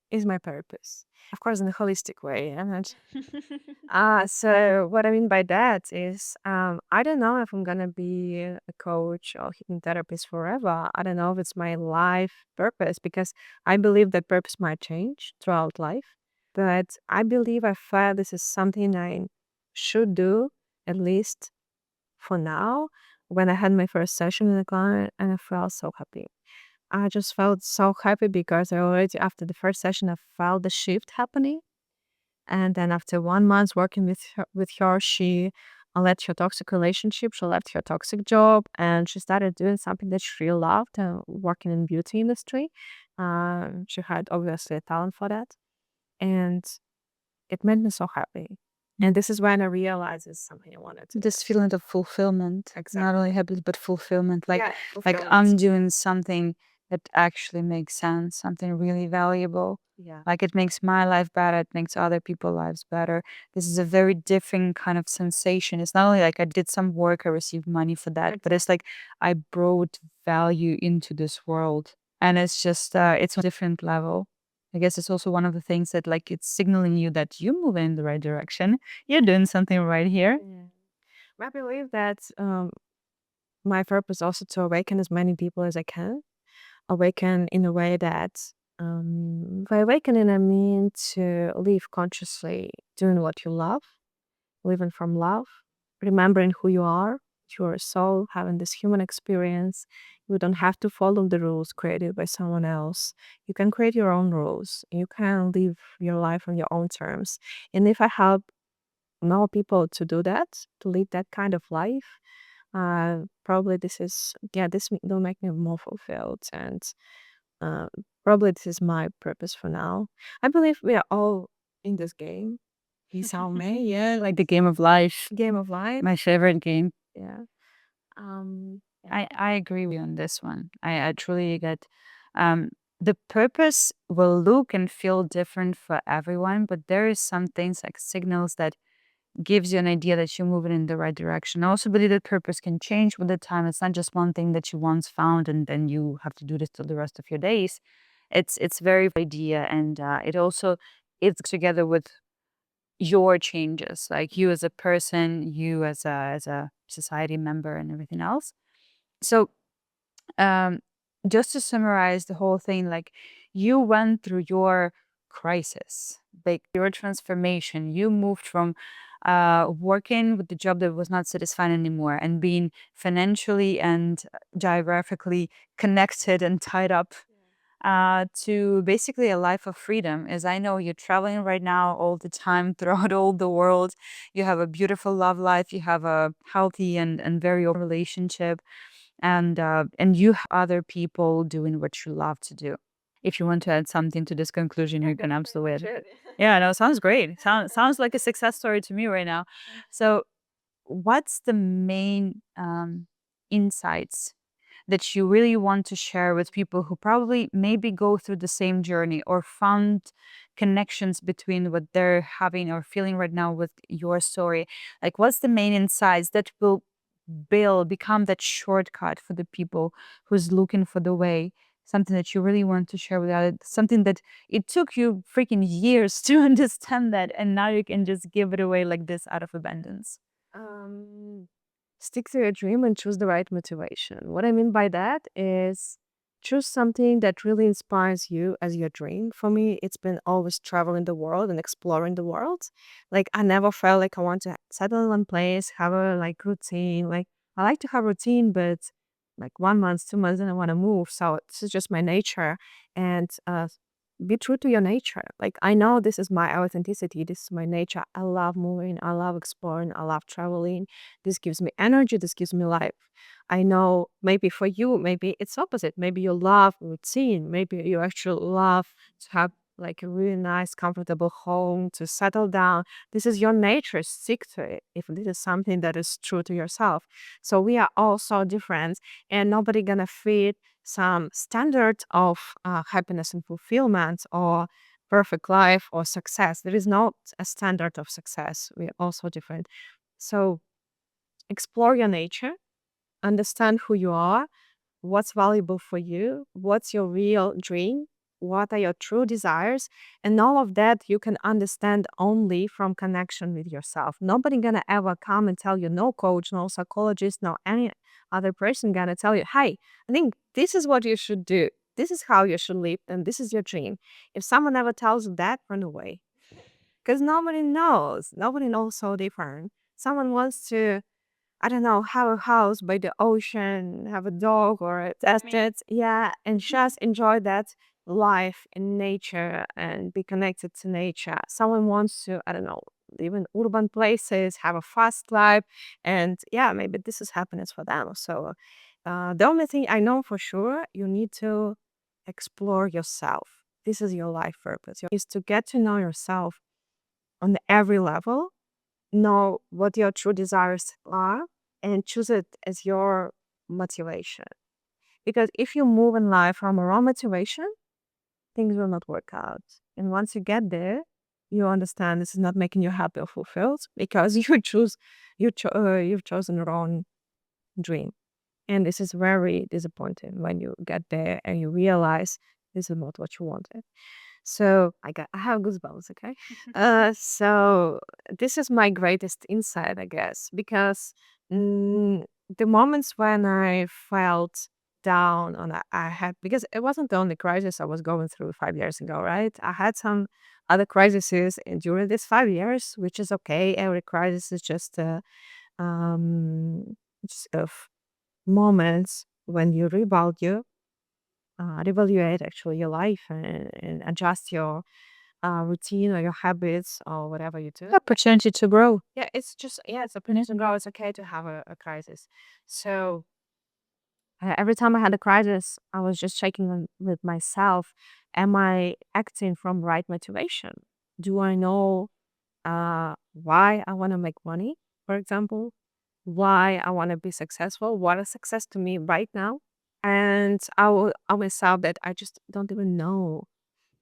is my purpose. Of course, in a holistic way. I'm not. So what I mean by that is, I don't know if I'm gonna be a coach or hypnotherapist forever. I don't know if it's my life purpose because I believe that purpose might change throughout life. But I believe I feel this is something I should do at least for now. When I had my first session with a client, and I felt so happy. I just felt so happy because I already after the first session I felt the shift happening. And then after 1 month working with her, she left her toxic relationship, she left her toxic job, and she started doing something that she really loved, working in beauty industry. She had obviously a talent for that, and it made me so happy. And this is when I realized it's something I wanted to do. This feeling of fulfillment, not Exactly. only happiness but fulfillment. Like Yeah, like fulfillment. I'm doing something that actually makes sense, something really valuable. Yeah. Like it makes my life better, it makes other people's lives better. This is a very different kind of sensation. It's not only like I did some work, I received money for that, but it's like I brought value into this world. And it's just it's on a different level. I guess it's also one of the things that like it's signaling you that you're moving in the right direction. You're doing something right here. Yeah. I believe that my purpose also to awaken as many people as I can. Awaken in a way that, by awakening, I mean to live consciously, doing what you love, living from love, remembering who you are, you're a soul, having this human experience. You don't have to follow the rules created by someone else. You can create your own rules. You can live your life on your own terms. And if I help more people to do that, to live that kind of life, probably this is, yeah, will make me more fulfilled. And uh, probably this is my purpose for now. I believe we are all in this game. Yeah, Like the game of life. game of life. My favorite game. Yeah. Yeah. I agree with you on this one. I truly get um the purpose will look and feel different for everyone, but there is some things like signals that gives you an idea that you're moving in the right direction. I also believe that purpose can change with the time. It's not just one thing that you once found and then you have to do this till the rest of your days. It's very idea, and it also it's together with your changes, like you as a person, you as a society member, and everything else. So um just to summarize the whole thing, like you went through your crisis, like your transformation. You moved from working with the job that was not satisfying anymore and being financially and geographically connected and tied up to basically a life of freedom. As I know, you're traveling right now all the time throughout all the world. You have a beautiful love life. You have a healthy and very open relationship, and you have other people doing what you love to do. If you want to add something to this conclusion, you can absolutely add. Yeah, no, sounds great. Sounds like a success story to me right now. So, what's the main insights that you really want to share with people who probably maybe go through the same journey or found connections between what they're having or feeling right now with your story? Like, what's the main insights that will become that shortcut for the people who's looking for the way? Something that you really want to share with others, something that it took you freaking years to understand that, and now you can just give it away like this out of abundance. Um, Stick to your dream and choose the right motivation. What I mean by that is choose something that really inspires you as your dream. For me, it's been always traveling the world and exploring the world. Like I never felt like I want to settle in one place, have a like routine. Like I like to have routine, but like 1 month, 2 months, and I want to move. So this is just my nature. And be true to your nature. Like I know this is my authenticity. This is my nature. I love moving. I love exploring. I love traveling. This gives me energy. This gives me life. I know maybe for you, maybe it's opposite. Maybe you love routine. Maybe you actually love to have like a really nice, comfortable home to settle down. This is your nature. Stick to it if this is something that is true to yourself. So we are all so different, and nobody gonna fit some standard of happiness and fulfillment or perfect life or success. There is not a standard of success. We are also different. So explore your nature, understand who you are, what's valuable for you, what's your real dream, what are your true desires, and all of that you can understand only from connection with yourself. Nobody gonna ever come and tell you, no coach, no psychologist, no any other person gonna tell you, hey, I think this is what you should do. This is how you should live, and this is your dream. If someone ever tells you that, run away. Because nobody knows. Nobody knows so different. Someone wants to, I don't know, have a house by the ocean, have a dog or a pet, yeah, and just enjoy that life in nature and be connected to nature. Someone wants to, I don't know, live in urban places, have a fast life, and yeah, maybe this is happiness for them. So the only thing I know for sure, you need to explore yourself. This is your life purpose, is to get to know yourself on every level, know what your true desires are, and choose it as your motivation. Because if you move in life from a raw motivation, things will not work out. And once you get there, you understand this is not making you happy or fulfilled because you've chosen the wrong dream. And this is very disappointing when you get there and you realize this is not what you wanted. So I have goosebumps, okay? So this is my greatest insight, I guess, because mm, the moments when I felt down and I had, because it wasn't the only crisis I was going through 5 years ago, right? I had some other crises during these 5 years, which is okay. Every crisis is um just of moments when you reevaluate actually your life and adjust your routine or your habits or whatever you do. Opportunity to grow. Yeah, it's just, yeah, it's a opportunity to grow. It's okay to have a crisis. So every time I had a crisis, I was just checking with myself, am I acting from right motivation? Do I know why I want to make money, for example? Why I want to be successful? What is success to me right now? And I myself that I just don't even know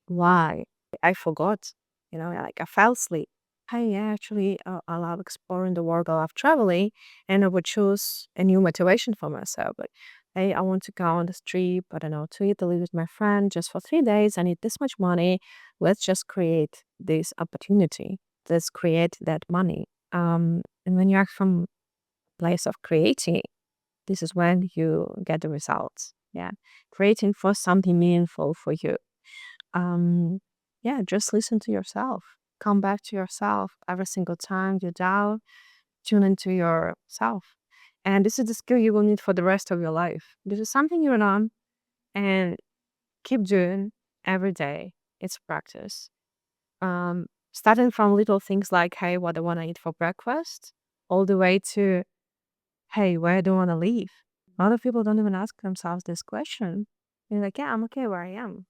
why. I forgot, like I fell asleep. I actually I love exploring the world. I love traveling, and I would choose a new motivation for myself. Like, hey, I want to go on this trip. I don't know, to Italy with my friend just for 3 days. I need this much money. Let's just create this opportunity. Let's create that money. And when you act from place of creating, this is when you get the results. Yeah, creating for something meaningful for you. um yeah, just listen to yourself, come back to yourself every single time you're down, tune into yourself. And this is the skill you will need for the rest of your life. This is something you learn and keep doing every day. It's practice. Starting from little things like, hey, what do I want to eat for breakfast, all the way to, hey, where do I want to live? A lot of people don't even ask themselves this question. They're like, yeah, I'm okay where I am.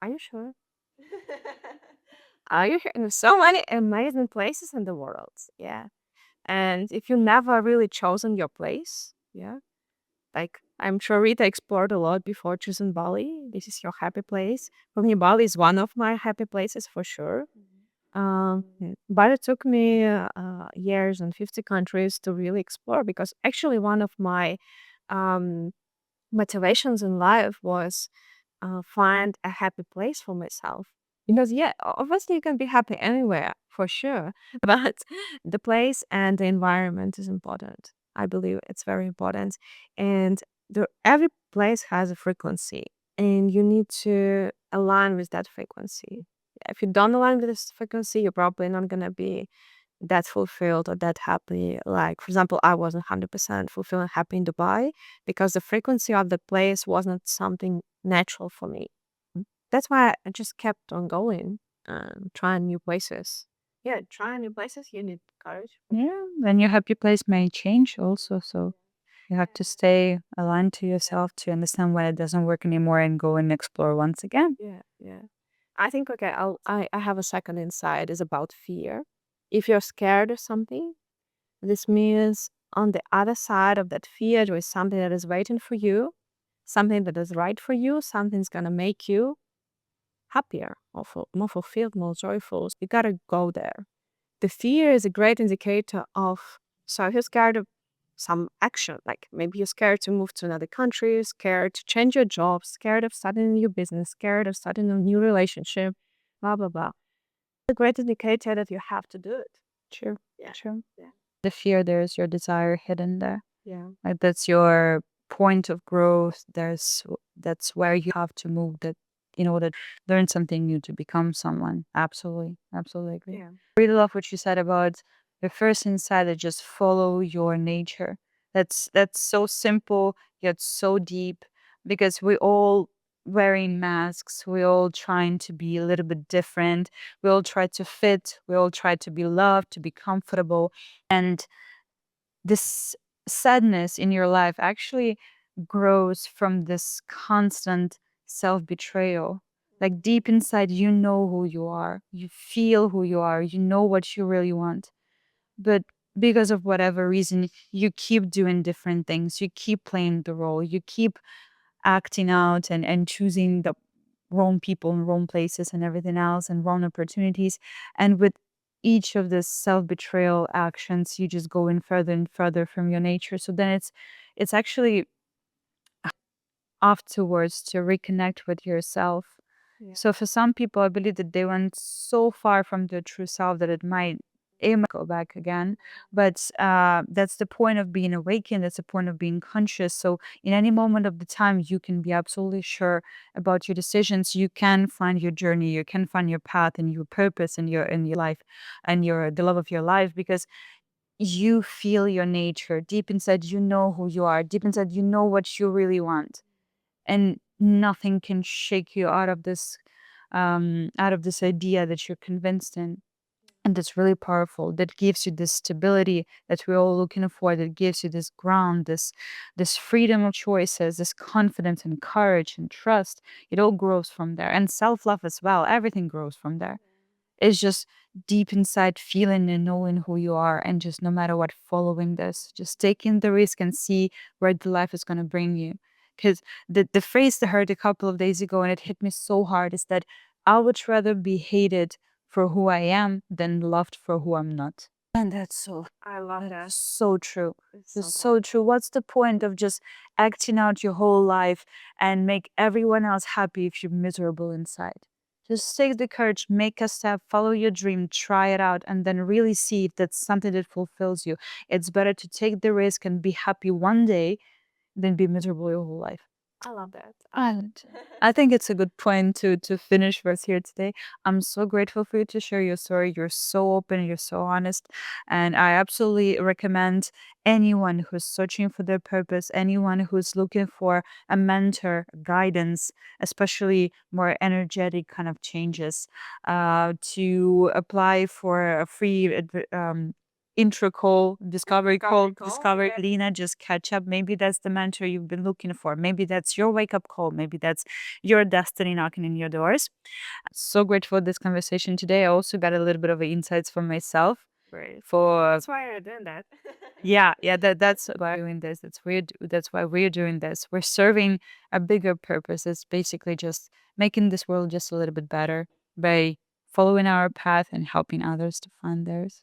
Are you sure? Are you here? There's so many amazing places in the world. Yeah. And if you never really chosen your place, yeah, like I'm sure Rita explored a lot before choosing Bali. This is your happy place. For me, Bali is one of my happy places for sure. Yeah. But it took me years and 50 countries to really explore because actually one of my um, motivations in life was find a happy place for myself. Because, yeah, obviously you can be happy anywhere for sure, but the place and the environment is important. I believe it's very important. And every place has a frequency, and you need to align with that frequency. If you don't align with this frequency, you're probably not going to be that fulfilled or that happy. Like, for example, I wasn't 100% fulfilled and happy in Dubai because the frequency of the place wasn't something natural for me. That's why I just kept on going and trying new places. Yeah, trying new places, you need courage. Yeah, then your happy place may change also. So you have to stay aligned to yourself to understand when it doesn't work anymore and go and explore once again. Yeah, yeah. I think, okay, I have a second insight is about fear. If you're scared of something, this means on the other side of that fear, there is something that is waiting for you, something that is right for you, something's gonna make you happier, more fulfilled, more joyful. You gotta go there. The fear is a great indicator of, so if you're scared of some action, like maybe you're scared to move to another country, scared to change your job, scared of starting a new business, scared of starting a new relationship, blah, blah, blah. A great indicator that you have to do it. True. Yeah. True. Yeah. The fear, there's your desire hidden there. Yeah. Like that's your point of growth. That's where you have to move that in order to learn something new to become someone. Absolutely. Absolutely agree. Yeah. Really love what you said about the first insight that just follow your nature. That's so simple yet so deep because we all wearing masks. We all trying to be a little bit different. We all try to fit. We all try to be loved, to be comfortable. And this sadness in your life actually grows from this constant self betrayal. Like deep inside, you know who you are, you feel who you are, you know what you really want. But because of whatever reason, you keep doing different things, you keep playing the role, you keep acting out and choosing the wrong people in wrong places and everything else and wrong opportunities. And with each of the self-betrayal actions, you just go in further and further from your nature. So then it's actually afterwards to reconnect with yourself. Yeah. So for some people, I believe that they went so far from their true self that it might go back again. But that's the point of being awakened. That's the point of being conscious. So in any moment of the time, you can be absolutely sure about your decisions. You can find your journey. You can find your path and your purpose in your life and your the love of your life because you feel your nature deep inside. You know who you are. Deep inside, you know what you really want, and nothing can shake you out of this idea that you're convinced in. And that's really powerful. That gives you this stability that we're all looking for, that gives you this ground, this freedom of choices, this confidence and courage and trust. It all grows from there, and self-love as well. Everything grows from there. It's just deep inside feeling and knowing who you are, and just no matter what, following this, just taking the risk and see where the life is going to bring you. Because the phrase that I heard a couple of days ago and it hit me so hard is that I would rather be hated for who I am than loved for who I'm not. And that's so I love that. that's so true. It's so It's so true. What's the point of just acting out your whole life and make everyone else happy if you're miserable inside? Just take the courage, make a step, follow your dream, try it out, and then really see if that's something that fulfills you. It's better to take the risk and be happy one day than be miserable your whole life. I love that. And I think it's a good point to finish with here today. I'm so grateful for you to share your story. You're so open, you're so honest, and I absolutely recommend anyone who's searching for their purpose, anyone who's looking for a mentor, guidance, especially more energetic kind of changes, to apply for a free intro call, discovery call, discovery Yeah. Lena, just catch up. Maybe that's the mentor you've been looking for. Maybe that's your wake up call. Maybe that's your destiny knocking in your doors. So grateful for this conversation today. I also got a little bit of insights for myself. Great. For That's why I'm doing that. yeah, that's why we're doing this. That's why we're doing this. We're serving a bigger purpose. It's basically just making this world just a little bit better by following our path and helping others to find theirs.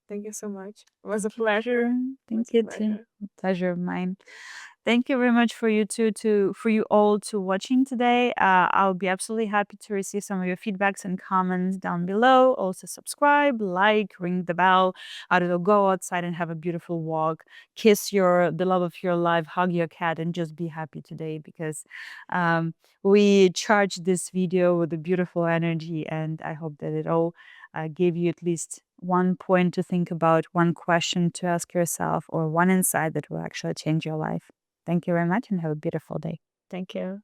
Thank you so much. It was a pleasure. It was Thank a you too. pleasure. Pleasure of mine. Thank you very much for you two to for you all to watching today. I'll be absolutely happy to receive some of your feedbacks and comments down below. Also subscribe, like, ring the bell. I don't know, go outside and have a beautiful walk. Kiss the love of your life, hug your cat, and just be happy today because um, we charged this video with a beautiful energy, and I hope that it all gave you at least one point to think about, one question to ask yourself, or one insight that will actually change your life. Thank you very much and have a beautiful day. Thank you.